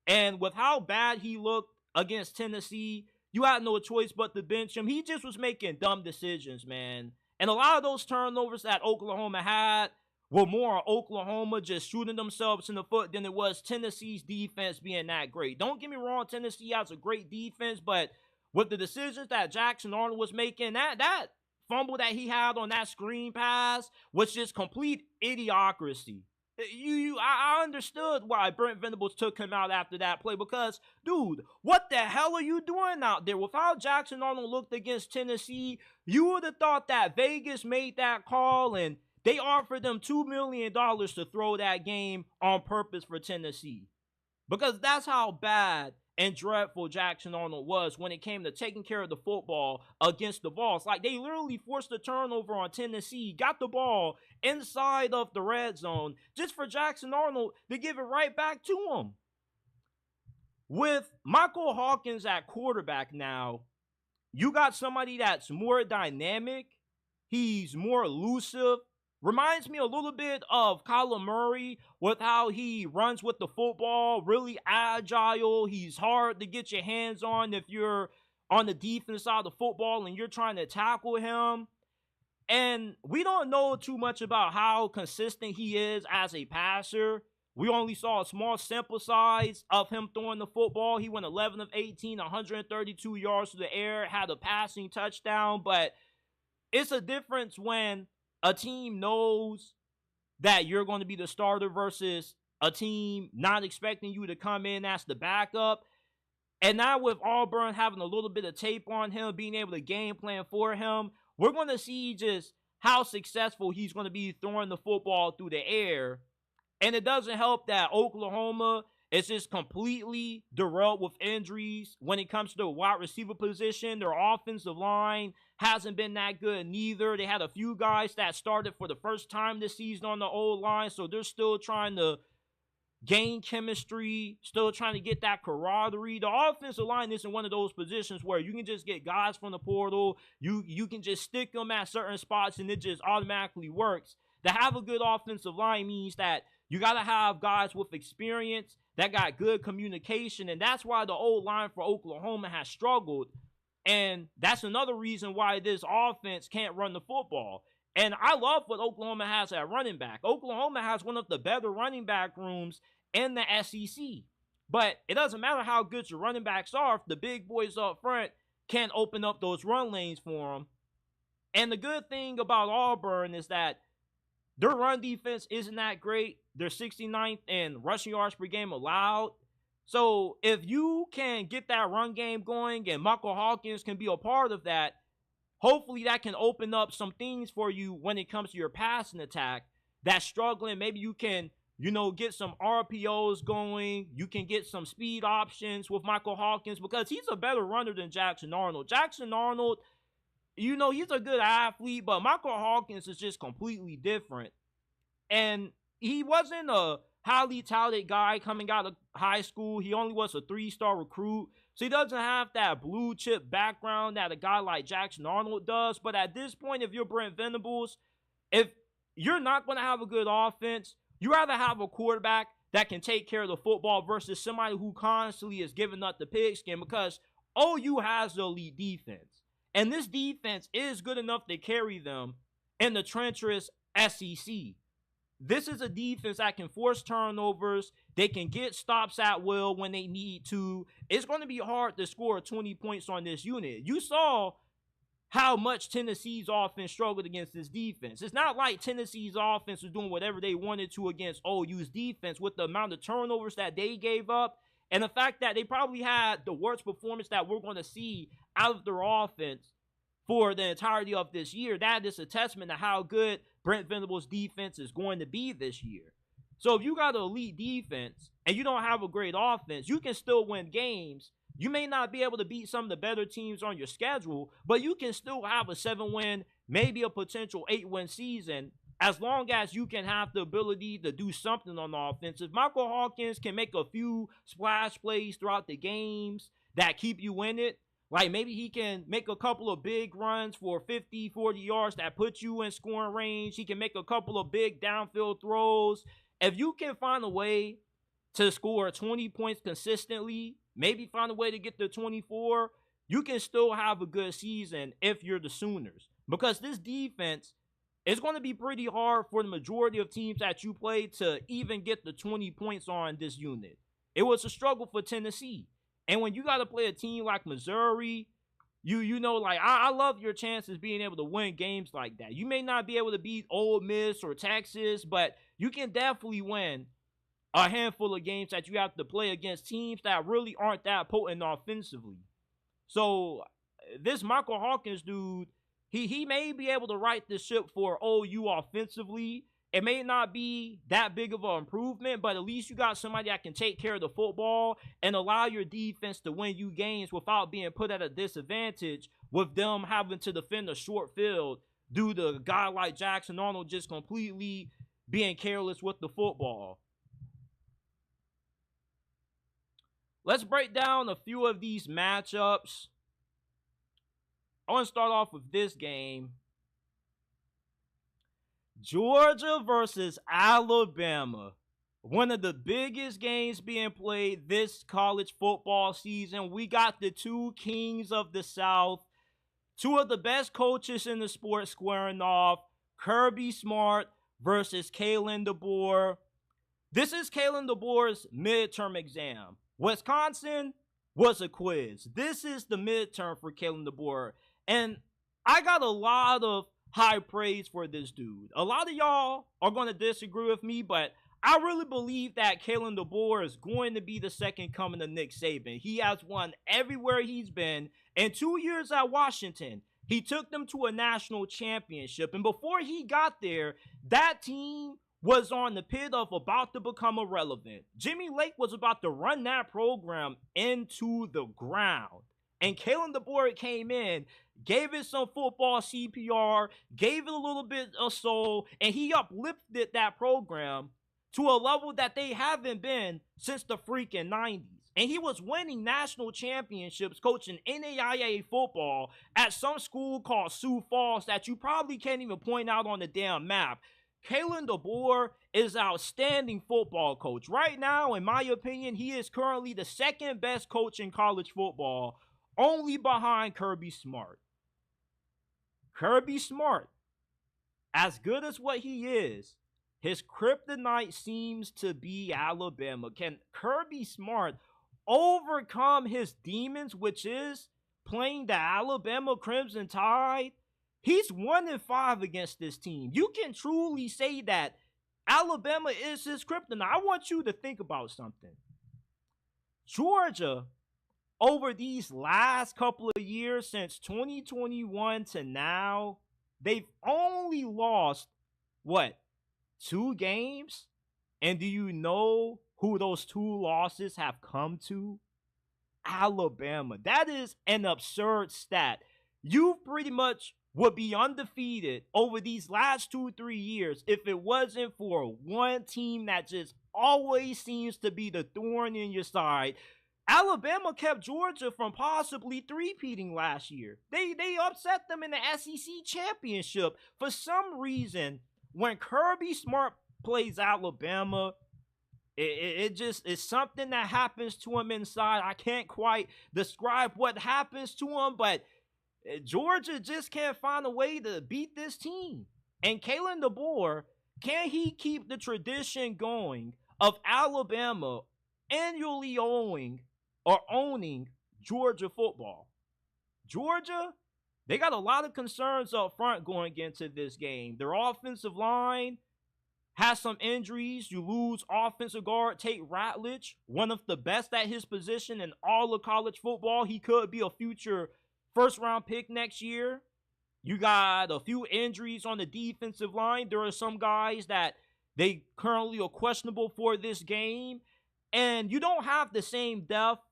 And with how bad he looked against Tennessee, you had no choice but to bench him. He just was making dumb decisions, man. And a lot of those turnovers that Oklahoma had were more Oklahoma just shooting themselves in the foot than it was Tennessee's defense being that great. Don't get me wrong, Tennessee has a great defense, but with the decisions that Jackson Arnold was making, that fumble that he had on that screen pass was just complete idiocracy. I understood why Brent Venables took him out after that play because, dude, what the hell are you doing out there? With how Jackson Arnold looked against Tennessee, you would have thought that Vegas made that call and they offered them $2 million to throw that game on purpose for Tennessee. Because that's how bad and dreadful Jackson Arnold was when it came to taking care of the football against the Vols. Like, they literally forced a turnover on Tennessee, got the ball inside of the red zone, just for Jackson Arnold to give it right back to him. With Michael Hawkins at quarterback now, you got somebody that's more dynamic, he's more elusive, reminds me a little bit of Kyler Murray with how he runs with the football, really agile. He's hard to get your hands on if you're on the defense side of the football and you're trying to tackle him. And we don't know too much about how consistent he is as a passer. We only saw a small sample size of him throwing the football. He went 11 of 18, 132 yards through the air, had a passing touchdown. But it's a difference when a team knows that you're going to be the starter versus a team not expecting you to come in as the backup. And now with Auburn having a little bit of tape on him, being able to game plan for him, we're going to see just how successful he's going to be throwing the football through the air. And it doesn't help that Oklahoma is just completely derailed with injuries when it comes to the wide receiver position. Their offensive line hasn't been that good neither. They had a few guys that started for the first time this season on the old line, so they're still trying to gain chemistry, still trying to get that camaraderie. The offensive line isn't one of those positions where you can just get guys from the portal, you can just stick them at certain spots and it just automatically works. To have a good offensive line means that you got to have guys with experience that got good communication, and that's why the old line for Oklahoma has struggled. And that's another reason why this offense can't run the football. And I love what Oklahoma has at running back. Oklahoma has one of the better running back rooms in the SEC. But it doesn't matter how good your running backs are if the big boys up front can't open up those run lanes for them. And the good thing about Auburn is that their run defense isn't that great. They're 69th in rushing yards per game allowed. So if you can get that run game going and Michael Hawkins can be a part of that, hopefully that can open up some things for you when it comes to your passing attack that's struggling. Maybe you can, get some RPOs going. You can get some speed options with Michael Hawkins because he's a better runner than Jackson Arnold. Jackson Arnold, he's a good athlete, but Michael Hawkins is just completely different. And he wasn't a highly touted guy coming out of high school. He only was a 3-star recruit. So he doesn't have that blue chip background that a guy like Jackson Arnold does. But at this point, if you're Brent Venables, if you're not going to have a good offense. You rather have a quarterback that can take care of the football versus somebody who constantly is giving up the pigskin, because OU has the elite defense. And this defense is good enough to carry them in the treacherous SEC. This is a defense that can force turnovers. They can get stops at will when they need to. It's going to be hard to score 20 points on this unit. You saw how much Tennessee's offense struggled against this defense. It's not like Tennessee's offense was doing whatever they wanted to against OU's defense with the amount of turnovers that they gave up and the fact that they probably had the worst performance that we're going to see out of their offense for the entirety of this year. That is a testament to how good Brent Venables' defense is going to be this year. So if you got an elite defense and you don't have a great offense, you can still win games. You may not be able to beat some of the better teams on your schedule, but you can still have a 7-win, maybe a potential 8-win season, as long as you can have the ability to do something on the offense. If Michael Hawkins can make a few splash plays throughout the games that keep you in it, like maybe he can make a couple of big runs for 50, 40 yards that put you in scoring range. He can make a couple of big downfield throws. If you can find a way to score 20 points consistently, maybe find a way to get to 24, you can still have a good season if you're the Sooners. Because this defense is going to be pretty hard for the majority of teams that you play to even get the 20 points on this unit. It was a struggle for Tennessee. And when you got to play a team like Missouri, you know, like, I love your chances being able to win games like that. You may not be able to beat Ole Miss or Texas, but you can definitely win a handful of games that you have to play against teams that really aren't that potent offensively. So this Michael Hawkins dude, he may be able to right the ship for OU offensively. It may not be that big of an improvement, but at least you got somebody that can take care of the football and allow your defense to win you games without being put at a disadvantage with them having to defend a short field due to a guy like Jackson Arnold just completely being careless with the football. Let's break down a few of these matchups. I want to start off with this game. Georgia versus Alabama. One of the biggest games being played this college football season. We got the two kings of the South. Two of the best coaches in the sport squaring off. Kirby Smart versus Kalen DeBoer. This is Kalen DeBoer's midterm exam. Wisconsin was a quiz. This is the midterm for Kalen DeBoer. And I got a lot of high praise for this dude. A lot of y'all are going to disagree with me, but I really believe that Kalen DeBoer is going to be the second coming of Nick Saban. He has won everywhere he's been. In 2 years at Washington, he took them to a national championship. And before he got there, that team was on the pit of about to become irrelevant. Jimmy Lake was about to run that program into the ground. And Kalen DeBoer came in, gave it some football CPR, gave it a little bit of soul, and he uplifted that program to a level that they haven't been since the freaking 90s. And he was winning national championships coaching NAIA football at some school called Sioux Falls that you probably can't even point out on the damn map. Kalen DeBoer is an outstanding football coach. Right now, in my opinion, he is currently the second best coach in college football, only behind Kirby Smart. Kirby Smart, as good as what he is, his kryptonite seems to be Alabama. Can Kirby Smart overcome his demons, which is playing the Alabama Crimson Tide? He's 1-5 against this team. You can truly say that Alabama is his kryptonite. I want you to think about something. Georgia, over these last couple of years, since 2021 to now, they've only lost, 2 games? And do you know who those 2 losses have come to? Alabama. That is an absurd stat. You pretty much would be undefeated over these last 2-3 years if it wasn't for one team that just always seems to be the thorn in your side. Alabama kept Georgia from possibly three-peating last year. They upset them in the SEC championship. For some reason, when Kirby Smart plays Alabama, it just is something that happens to him inside. I can't quite describe what happens to him, but Georgia just can't find a way to beat this team. And Kalen DeBoer, can he keep the tradition going of Alabama annually owning Georgia football? Georgia, they got a lot of concerns up front going into this game. Their offensive line has some injuries. You lose offensive guard Tate Ratledge, one of the best at his position in all of college football. He could be a future first-round pick next year. You got a few injuries on the defensive line. There are some guys that they currently are questionable for this game. And you don't have the same depth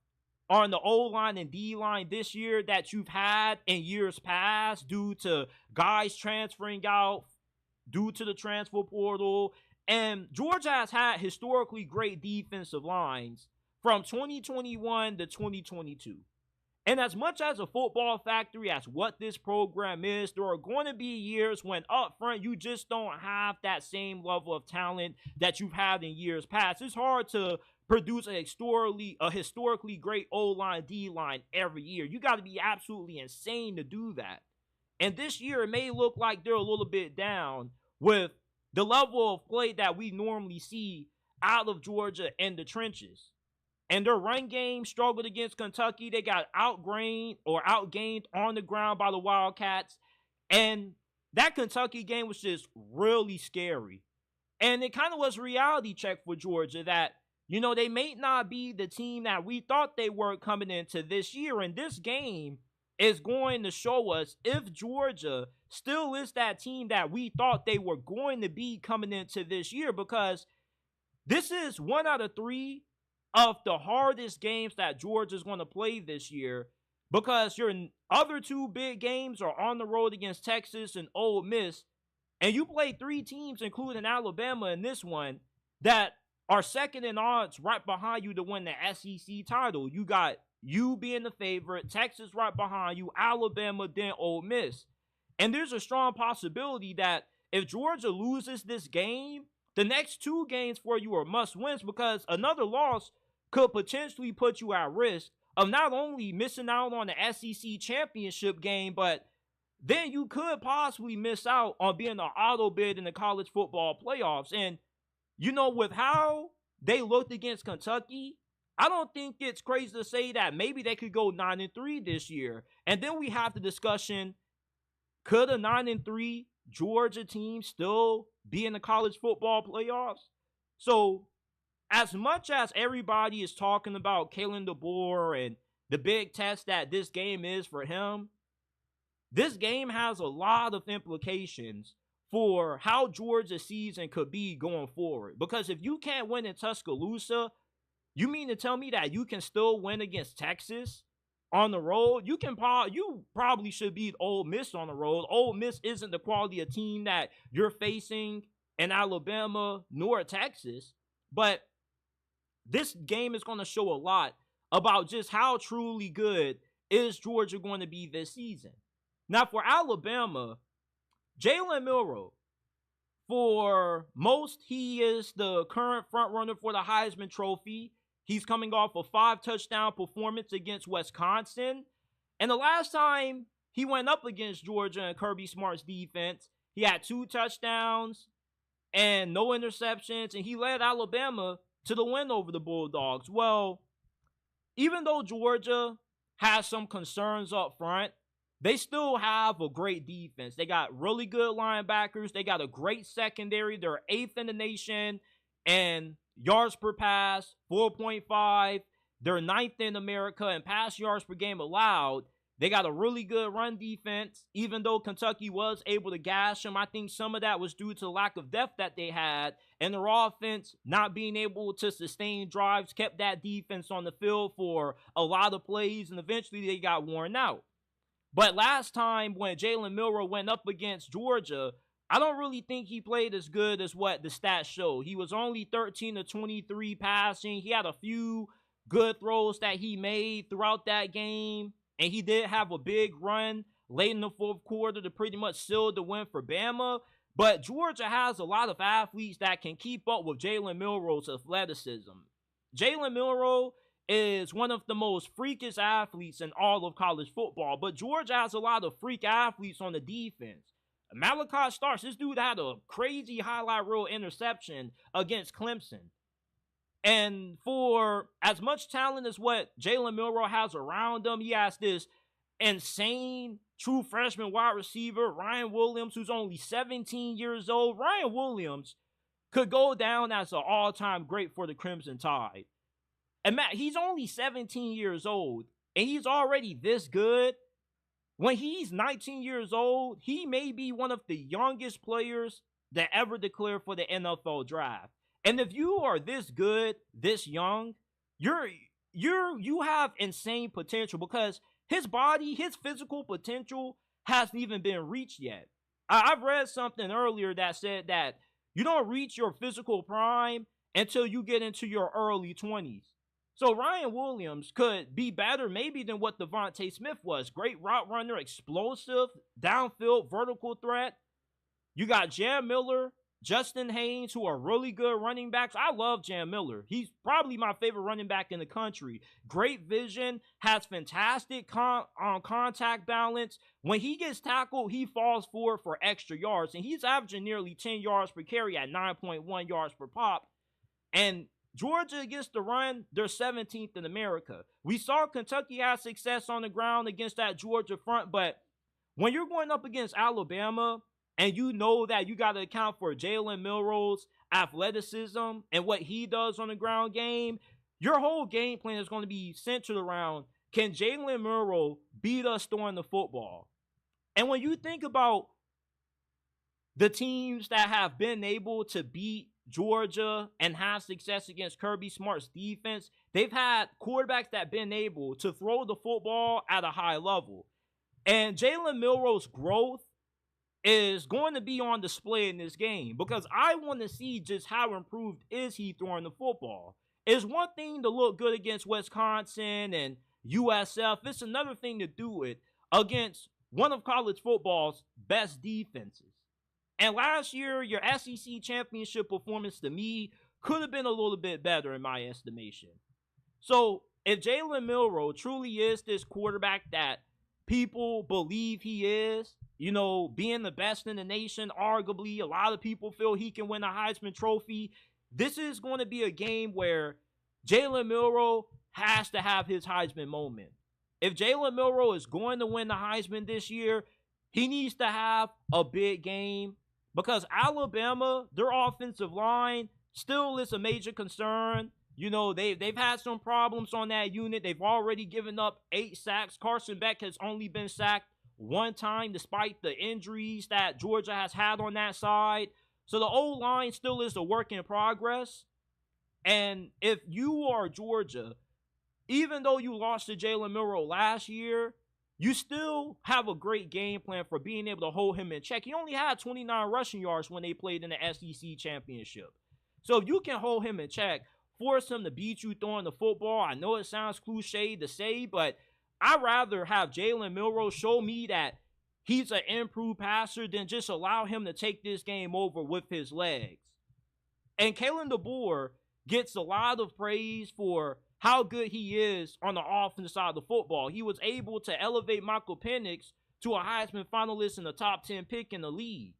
on the O-line and D-line this year that you've had in years past due to guys transferring out, due to the transfer portal. And Georgia has had historically great defensive lines from 2021 to 2022. And as much as a football factory as what this program is, there are going to be years when up front you just don't have that same level of talent that you've had in years past. It's hard to produce a historically great O-line, D-line every year. You got to be absolutely insane to do that. And this year it may look like they're a little bit down with the level of play that we normally see out of Georgia in the trenches. And their run game struggled against Kentucky. They got outgained on the ground by the Wildcats. And that Kentucky game was just really scary. And it kind of was a reality check for Georgia that, you know, they may not be the team that we thought they were coming into this year. And this game is going to show us if Georgia still is that team that we thought they were going to be coming into this year, because this is 1 out of 3 of the hardest games that Georgia's going to play this year, because your other 2 big games are on the road against Texas and Ole Miss, and you play 3 teams, including Alabama in this one, that are second in odds right behind you to win the SEC title. You got you being the favorite, Texas right behind you, Alabama, then Ole Miss. And there's a strong possibility that if Georgia loses this game, the next 2 games for you are must-wins, because another loss could potentially put you at risk of not only missing out on the SEC championship game, but then you could possibly miss out on being an auto bid in the college football playoffs. And, you know, with how they looked against Kentucky, I don't think it's crazy to say that maybe they could go 9-3 this year. And then we have the discussion, could a 9-3 Georgia team still be in the college football playoffs? So, as much as everybody is talking about Kalen DeBoer and the big test that this game is for him, this game has a lot of implications for how Georgia's season could be going forward. Because if you can't win in Tuscaloosa, you mean to tell me that you can still win against Texas on the road? You probably should beat Ole Miss on the road. Ole Miss isn't the quality of team that you're facing in Alabama nor Texas. But this game is going to show a lot about just how truly good is Georgia going to be this season. Now, for Alabama, Jalen Milroe, for most, he is the current frontrunner for the Heisman Trophy. He's coming off a 5-touchdown performance against Wisconsin. And the last time he went up against Georgia and Kirby Smart's defense, he had 2 touchdowns and no interceptions, and he led Alabama to the win over the Bulldogs. Well, even though Georgia has some concerns up front, they still have a great defense. They got really good linebackers. They got a great secondary. They're 8th in the nation and yards per pass, 4.5. They're 9th in America in pass yards per game allowed. They got a really good run defense. Even though Kentucky was able to gash them, I think some of that was due to the lack of depth that they had. And their offense not being able to sustain drives kept that defense on the field for a lot of plays, and eventually they got worn out. But last time when Jalen Milroe went up against Georgia, I don't really think he played as good as what the stats show. He was only 13-23 passing. He had a few good throws that he made throughout that game. And he did have a big run late in the fourth quarter to pretty much seal the win for Bama. But Georgia has a lot of athletes that can keep up with Jalen Milroe's athleticism. Jalen Milroe is one of the most freakish athletes in all of college football, but Georgia has a lot of freak athletes on the defense. Malachi Starks, this dude had a crazy highlight reel interception against Clemson. And for as much talent as what Jalen Milroe has around him, he has this insane true freshman wide receiver, Ryan Williams, who's only 17 years old. Ryan Williams could go down as an all-time great for the Crimson Tide. And Matt, he's only 17 years old, and he's already this good. When he's 19 years old, he may be one of the youngest players that ever declared for the NFL draft. And if you are this good, this young, you have insane potential, because his body, his physical potential hasn't even been reached yet. I've read something earlier that said that you don't reach your physical prime until you get into your early 20s. So Ryan Williams could be better maybe than what Devontae Smith was. Great route runner, explosive, downfield, vertical threat. You got Jam Miller, Justin Haynes, who are really good running backs. I love Jam Miller. He's probably my favorite running back in the country. Great vision, has fantastic contact balance. When he gets tackled, he falls forward for extra yards, and he's averaging nearly 10 yards per carry at 9.1 yards per pop. And Georgia against the run, they're 17th in America. We saw Kentucky have success on the ground against that Georgia front, but when you're going up against Alabama and you know that you got to account for Jalen Milroe's athleticism and what he does on the ground game, your whole game plan is going to be centered around, can Jalen Milroe beat us throwing the football? And when you think about the teams that have been able to beat Georgia and have success against Kirby Smart's defense, they've had quarterbacks that have been able to throw the football at a high level. And Jalen Milroe's growth is going to be on display in this game, because I want to see just how improved is he throwing the football. It's one thing to look good against Wisconsin and USF. It's another thing to do it against one of college football's best defenses. And last year, your SEC championship performance to me could have been a little bit better in my estimation. So if Jalen Milroe truly is this quarterback that people believe he is, you know, being the best in the nation, arguably, a lot of people feel he can win a Heisman Trophy, this is going to be a game where Jalen Milroe has to have his Heisman moment. If Jalen Milroe is going to win the Heisman this year, he needs to have a big game, because Alabama, their offensive line still is a major concern. You know, they've had some problems on that unit. They've already given up 8 sacks. Carson Beck has only been sacked one time, despite the injuries that Georgia has had on that side. So the O-line still is a work in progress. And if you are Georgia, even though you lost to Jalen Milroe last year, you still have a great game plan for being able to hold him in check. He only had 29 rushing yards when they played in the SEC championship. So if you can hold him in check, force him to beat you throwing the football, I know it sounds cliche to say, but I'd rather have Jalen Milroe show me that he's an improved passer than just allow him to take this game over with his legs. And Kalen DeBoer gets a lot of praise for how good he is on the offensive side of the football. He was able to elevate Michael Penix to a Heisman finalist and a top 10 pick in the league.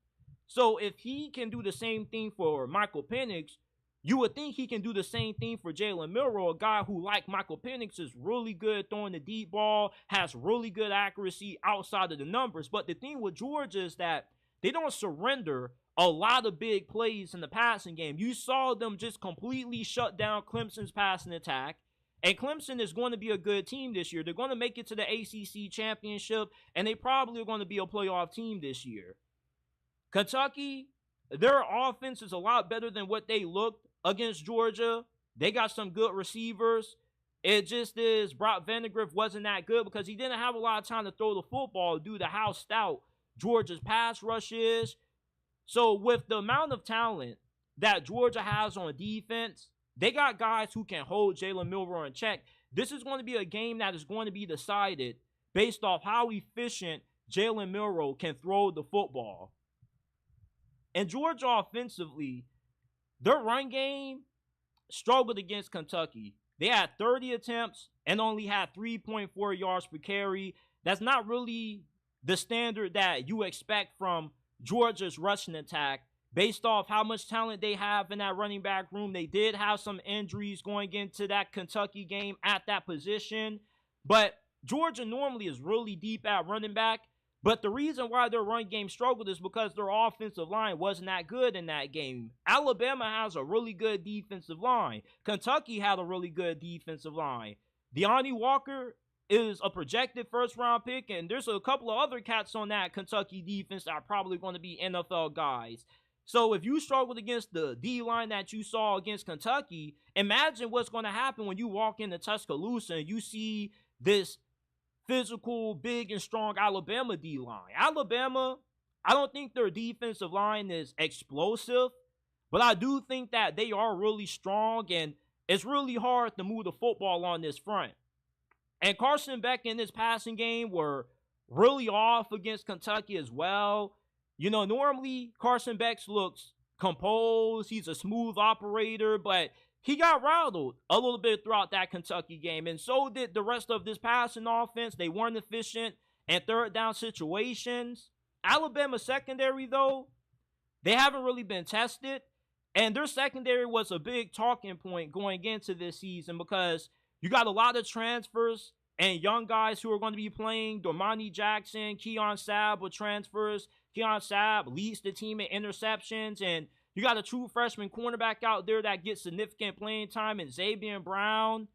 So if he can do the same thing for Michael Penix, you would think he can do the same thing for Jalen Milroe, a guy who, like Michael Penix, is really good throwing the deep ball, has really good accuracy outside of the numbers. But the thing with Georgia is that they don't surrender a lot of big plays in the passing game. You saw them just completely shut down Clemson's passing attack. And Clemson is going to be a good team this year. They're going to make it to the ACC championship, and they probably are going to be a playoff team this year. Kentucky, their offense is a lot better than what they looked against Georgia. They got some good receivers. It just is Brock Vandagriff wasn't that good because he didn't have a lot of time to throw the football due to how stout Georgia's pass rush is. So with the amount of talent that Georgia has on defense, they got guys who can hold Jalen Milroe in check. This is going to be a game that is going to be decided based off how efficient Jalen Milroe can throw the football. And Georgia offensively, their run game struggled against Kentucky. They had 30 attempts and only had 3.4 yards per carry. That's not really the standard that you expect from Georgia's rushing attack based off how much talent they have in that running back room. They did have some injuries going into that Kentucky game at that position, but Georgia normally is really deep at running back. But the reason why their run game struggled is because their offensive line wasn't that good in that game. Alabama has a really good defensive line. Kentucky had a really good defensive line. Deonte Walker is a projected first-round pick, and there's a couple of other cats on that Kentucky defense that are probably going to be NFL guys. So if you struggled against the D-line that you saw against Kentucky, imagine what's going to happen when you walk into Tuscaloosa and you see this physical, big, and strong Alabama D-line. Alabama, I don't think their defensive line is explosive, but I do think that they are really strong, and it's really hard to move the football on this front. And Carson Beck in his passing game were really off against Kentucky as well. You know, normally Carson Beck looks composed. He's a smooth operator, but he got rattled a little bit throughout that Kentucky game, and so did the rest of this passing offense. They weren't efficient in third down situations. Alabama secondary, though, they haven't really been tested, and their secondary was a big talking point going into this season because you got a lot of transfers and young guys who are going to be playing. Domani Jackson, Keon Sabb with transfers. Keon Sabb leads the team in interceptions, and you got a true freshman cornerback out there that gets significant playing time in Xavier Brown.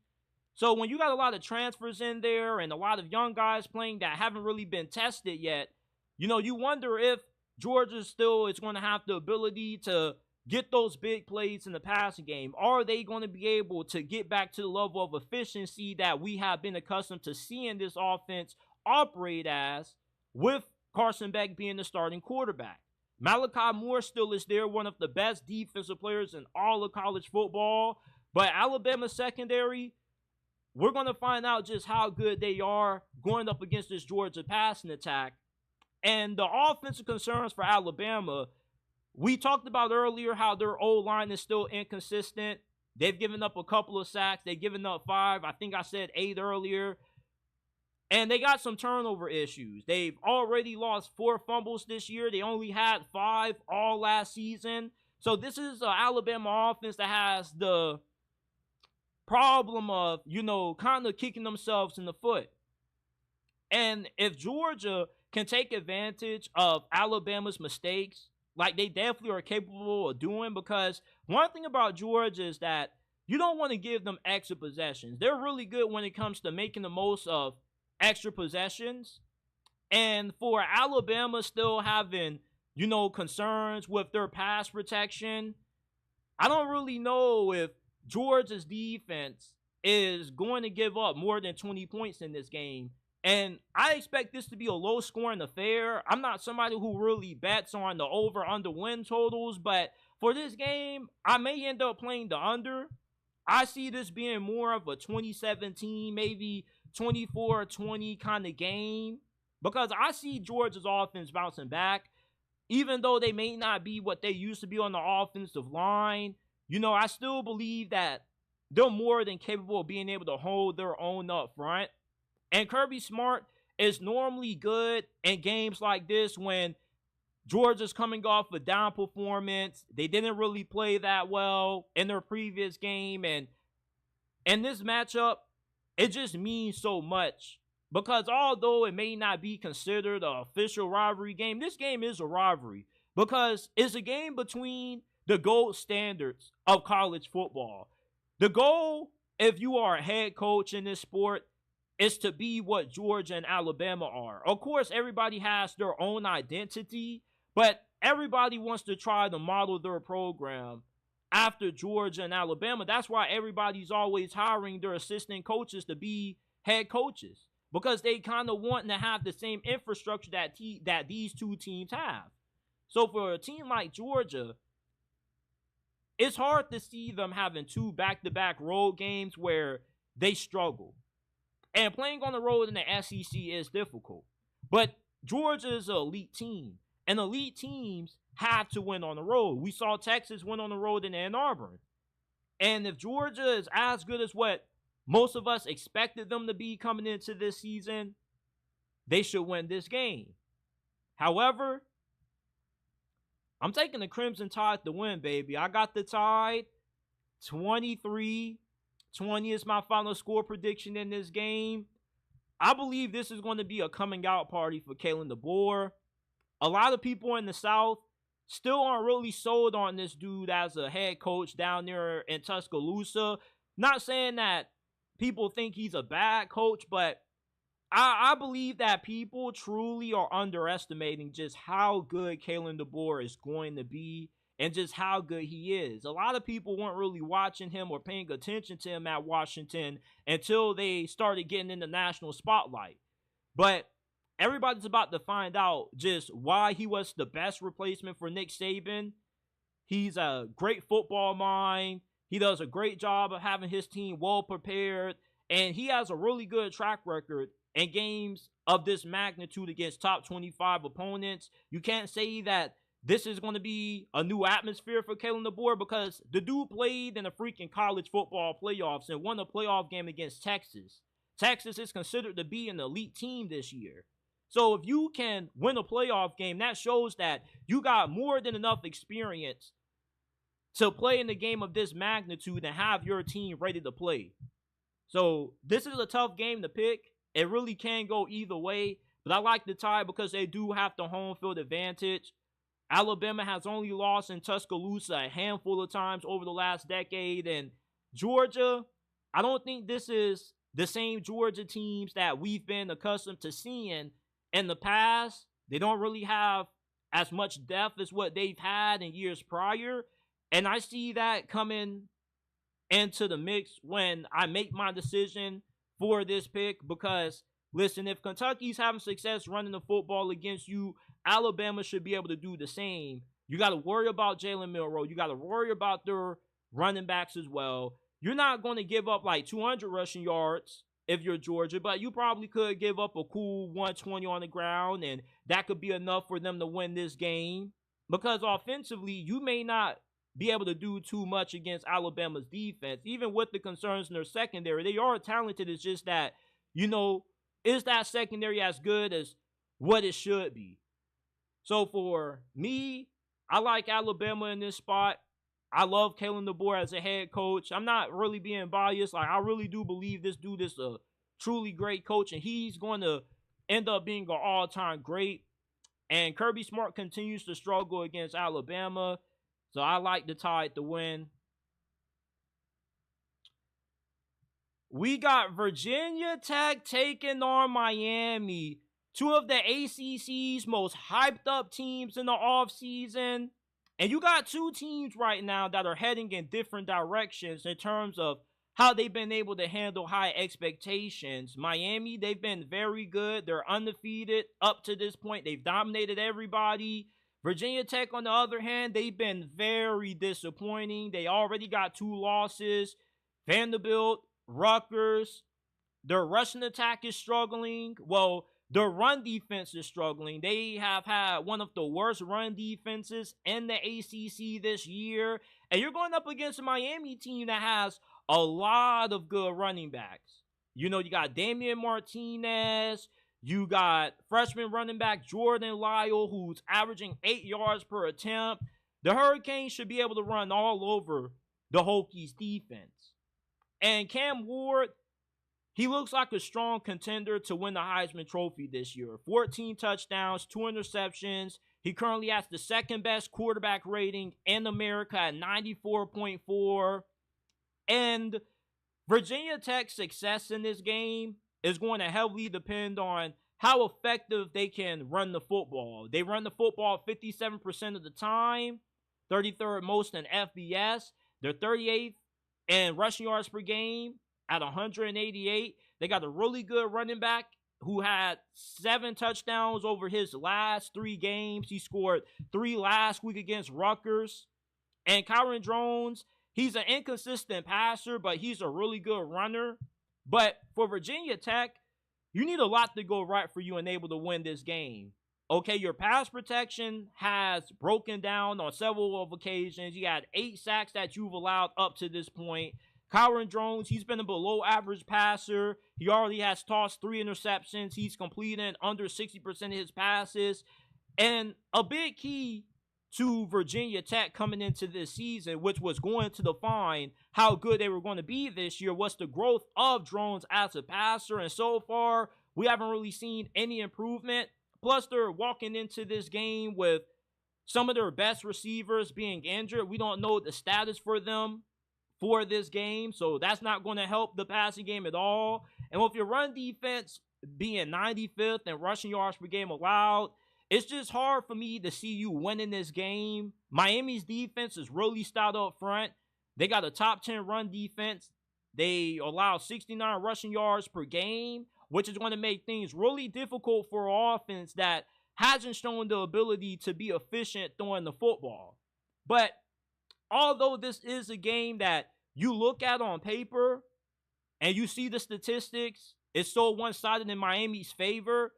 So when you got a lot of transfers in there and a lot of young guys playing that haven't really been tested yet, you know, you wonder if Georgia still is going to have the ability to get those big plays in the passing game. Are they going to be able to get back to the level of efficiency that we have been accustomed to seeing this offense operate as, with Carson Beck being the starting quarterback? Malachi Moore still is there, one of the best defensive players in all of college football. But Alabama secondary, we're going to find out just how good they are going up against this Georgia passing attack. And the offensive concerns for Alabama, we talked about earlier how their O-line is still inconsistent. They've given up a couple of sacks. They've given up 5. I think I said 8 earlier. And they got some turnover issues. They've already lost 4 fumbles this year. They only had 5 all last season. So this is an Alabama offense that has the problem of, you know, kind of kicking themselves in the foot. And if Georgia can take advantage of Alabama's mistakes, like they definitely are capable of doing, because one thing about Georgia is that you don't want to give them extra possessions. They're really good when it comes to making the most of extra possessions. And for Alabama still having, you know, concerns with their pass protection, I don't really know if Georgia's defense is going to give up more than 20 points in this game. And I expect this to be a low-scoring affair. I'm not somebody who really bets on the over-under win totals, but for this game, I may end up playing the under. I see this being more of a 2017, maybe 24-20 kind of game, because I see Georgia's offense bouncing back. Even though they may not be what they used to be on the offensive line, you know, I still believe that they're more than capable of being able to hold their own up front. And Kirby Smart is normally good in games like this when Georgia's coming off a down performance. They didn't really play that well in their previous game. And in this matchup, it just means so much. Because although it may not be considered an official rivalry game, this game is a rivalry. Because it's a game between the gold standards of college football. The goal, if you are a head coach in this sport, is to be what Georgia and Alabama are. Of course, everybody has their own identity, but everybody wants to try to model their program after Georgia and Alabama. That's why everybody's always hiring their assistant coaches to be head coaches, because they kind of want to have the same infrastructure that these two teams have. So for a team like Georgia, it's hard to see them having 2 back-to-back road games where they struggle. And playing on the road in the SEC is difficult. But Georgia is an elite team. And elite teams have to win on the road. We saw Texas win on the road in Ann Arbor. And if Georgia is as good as what most of us expected them to be coming into this season, they should win this game. However, I'm taking the Crimson Tide to win, baby. I got the Tide. 23-20 is my final score prediction in this game. I believe this is going to be a coming out party for Kalen DeBoer. A lot of people in the South still aren't really sold on this dude as a head coach down there in Tuscaloosa. Not saying that people think he's a bad coach, but I believe that people truly are underestimating just how good Kalen DeBoer is going to be and just how good he is. A lot of people weren't really watching him or paying attention to him at Washington until they started getting in the national spotlight. But everybody's about to find out just why he was the best replacement for Nick Saban. He's a great football mind. He does a great job of having his team well prepared. And he has a really good track record in games of this magnitude against top 25 opponents. You can't say that this is going to be a new atmosphere for Kalen DeBoer because the dude played in the freaking college football playoffs and won a playoff game against Texas. Texas is considered to be an elite team this year. So if you can win a playoff game, that shows that you got more than enough experience to play in the game of this magnitude and have your team ready to play. So this is a tough game to pick. It really can go either way, but I like the Tide because they do have the home field advantage. Alabama has only lost in Tuscaloosa a handful of times over the last decade, and Georgia, I don't think this is the same Georgia teams that we've been accustomed to seeing in the past. They don't really have as much depth as what they've had in years prior, and I see that coming into the mix when I make my decision for this pick because, listen, if Kentucky's having success running the football against you, Alabama should be able to do the same. You got to worry about Jalen Milroe. You got to worry about their running backs as well. You're not going to give up like 200 rushing yards if you're Georgia, but you probably could give up a cool 120 on the ground, and that could be enough for them to win this game because offensively, you may not be able to do too much against Alabama's defense. Even with the concerns in their secondary, they are talented. It's just that, is that secondary as good as what it should be? So for me, I like Alabama in this spot. I love Kalen DeBoer as a head coach. I'm not really being biased. I really do believe this dude is a truly great coach, and he's going to end up being an all-time great. And Kirby Smart continues to struggle against Alabama. So I like the Tide to win. We got Virginia Tech taking on Miami. Two of the ACC's most hyped up teams in the offseason. And you got two teams right now that are heading in different directions in terms of how they've been able to handle high expectations. Miami, they've been very good. They're undefeated up to this point. They've dominated everybody. Virginia Tech, on the other hand, they've been very disappointing. They already got 2 losses. Vanderbilt, Rutgers. Their rushing attack is struggling. Well, their run defense is struggling. They have had one of the worst run defenses in the ACC this year. And you're going up against a Miami team that has a lot of good running backs. You got Damian Martinez. You got freshman running back Jordan Lyle, who's averaging 8 yards per attempt. The Hurricanes should be able to run all over the Hokies defense. And Cam Ward, he looks like a strong contender to win the Heisman Trophy this year. 14 touchdowns, 2 interceptions. He currently has the second best quarterback rating in America at 94.4. And Virginia Tech's success in this game is going to heavily depend on how effective they can run the football. They run the football 57% of the time, 33rd most in FBS. They're 38th in rushing yards per game at 188. They got a really good running back who had 7 touchdowns over his last 3 games. He scored 3 last week against Rutgers. And Kyron Drones, he's an inconsistent passer, but he's a really good runner. But for Virginia Tech, you need a lot to go right for you and able to win this game. Okay, your pass protection has broken down on several of occasions. You had 8 sacks that you've allowed up to this point. Kyron Drones, he's been a below average passer. He already has tossed 3 interceptions. He's completing under 60% of his passes. And a big key to Virginia Tech coming into this season, which was going to define how good they were going to be this year, was the growth of Drones as a passer. And so far, we haven't really seen any improvement. Plus, they're walking into this game with some of their best receivers being injured. We don't know the status for them for this game, so that's not going to help the passing game at all. And with your run defense being 95th and rushing yards per game allowed, it's just hard for me to see you winning this game. Miami's defense is really stout up front. They got a top 10 run defense. They allow 69 rushing yards per game, which is going to make things really difficult for an offense that hasn't shown the ability to be efficient throwing the football. But although this is a game that you look at on paper and you see the statistics, it's so one-sided in Miami's favor.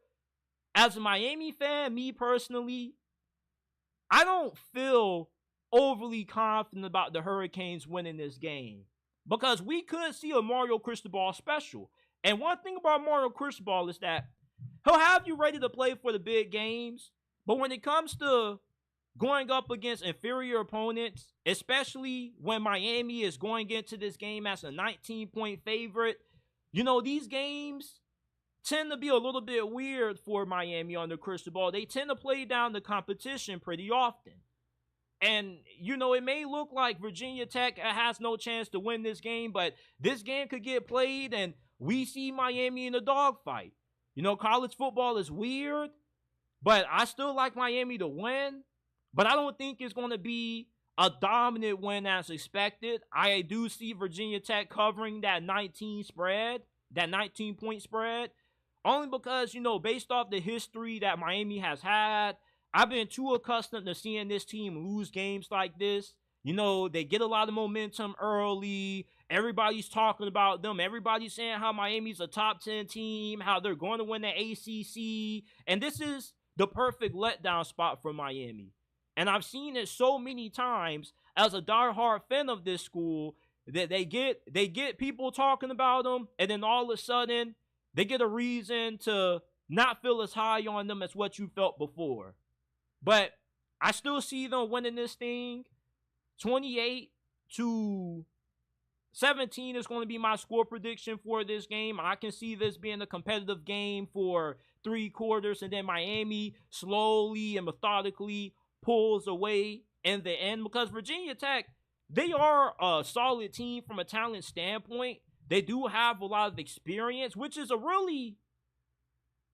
As a Miami fan, me personally, I don't feel overly confident about the Hurricanes winning this game because we could see a Mario Cristobal special. And one thing about Mario Cristobal is that he'll have you ready to play for the big games, but when it comes to going up against inferior opponents, especially when Miami is going into this game as a 19-point favorite, you know, these games tend to be a little bit weird for Miami under Cristobal. They tend to play down the competition pretty often. And, you know, it may look like Virginia Tech has no chance to win this game, but this game could get played and we see Miami in a dogfight. You know, college football is weird, but I still like Miami to win. But I don't think it's going to be a dominant win as expected. I do see Virginia Tech covering that 19-point spread. Only because, you know, based off the history that Miami has had, I've been too accustomed to seeing this team lose games like this. You know, they get a lot of momentum early. Everybody's talking about them. Everybody's saying how Miami's a top 10 team, how they're going to win the ACC. And this is the perfect letdown spot for Miami. And I've seen it so many times as a diehard fan of this school that they get people talking about them, and then all of a sudden they get a reason to not feel as high on them as what you felt before. But I still see them winning this thing. 28-17 is going to be my score prediction for this game. I can see this being a competitive game for 3 quarters, and then Miami slowly and methodically pulls away in the end, because Virginia Tech, they are a solid team from a talent standpoint. They do have a lot of experience, which is a really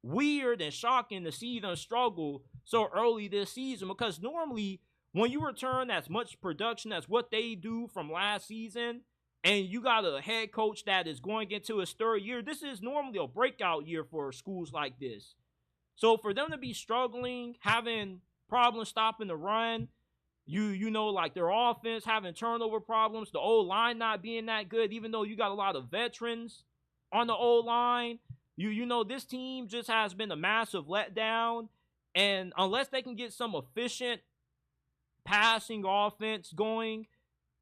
weird and shocking to see them struggle so early this season, because normally when you return as much production as what they do from last season and you got a head coach that is going into his 3rd year, this is normally a breakout year for schools like this. So for them to be struggling, having problems stopping the run, you know, like their offense having turnover problems, the O-line not being that good, even though you got a lot of veterans on the O-line, you know, this team just has been a massive letdown. And unless they can get some efficient passing offense going,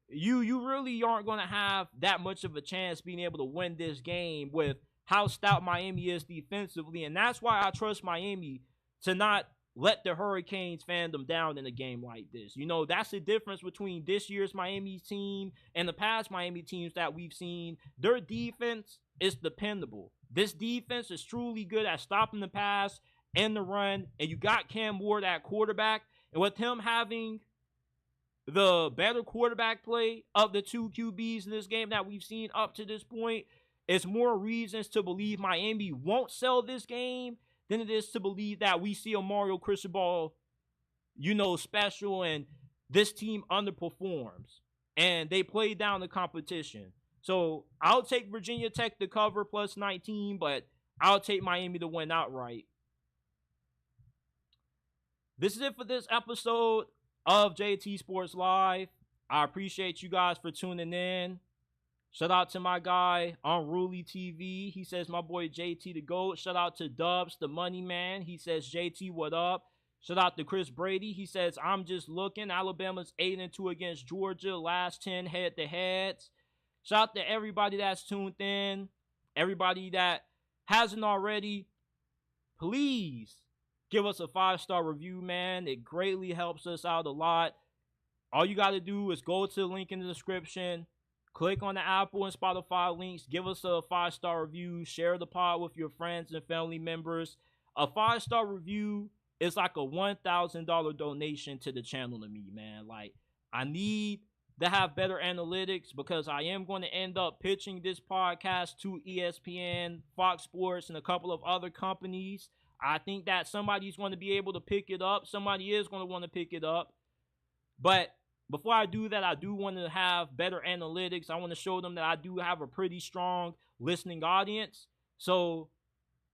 you really aren't going to have that much of a chance being able to win this game with how stout Miami is defensively. And that's why I trust Miami to not let the Hurricanes fan them down in a game like this. You know, that's the difference between this year's Miami team and the past Miami teams that we've seen. Their defense is dependable. This defense is truly good at stopping the pass and the run, and you got Cam Ward at quarterback, and with him having the better quarterback play of the 2 QBs in this game that we've seen up to this point, it's more reasons to believe Miami won't sell this game than it is to believe that we see a Mario Cristobal, you know, special and this team underperforms and they play down the competition. So I'll take Virginia Tech to cover plus 19, but I'll take Miami to win outright. This is it for this episode of JT Sports Live. I appreciate you guys for tuning in. Shout out to my guy, Unruly TV. He says, my boy JT the GOAT. Shout out to Dubs, the money man. He says, JT, what up? Shout out to Chris Brady. He says, I'm just looking. Alabama's 8-2 against Georgia. Last 10 head-to-heads. Shout out to everybody that's tuned in. Everybody that hasn't already, please give us a 5-star review, man. It greatly helps us out a lot. All you got to do is go to the link in the description. Click on the Apple and Spotify links. Give us a 5-star review. Share the pod with your friends and family members. A 5-star review is like a $1,000 donation to the channel to me, man. Like, I need to have better analytics because I am going to end up pitching this podcast to ESPN, Fox Sports, and a couple of other companies. I think that somebody's going to be able to pick it up. Somebody is going to want to pick it up. But before I do that, I do want to have better analytics. I want to show them that I do have a pretty strong listening audience. So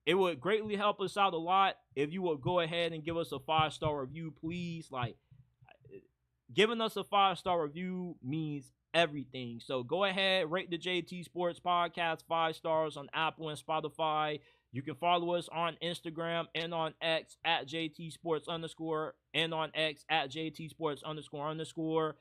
it would greatly help us out a lot if you would go ahead and give us a 5-star review, please. Like, giving us a 5-star review means everything. So go ahead, rate the JT Sports Podcast 5 stars on Apple and Spotify. You can follow us on Instagram and on X at JT Sports _ and on X at JT Sports __.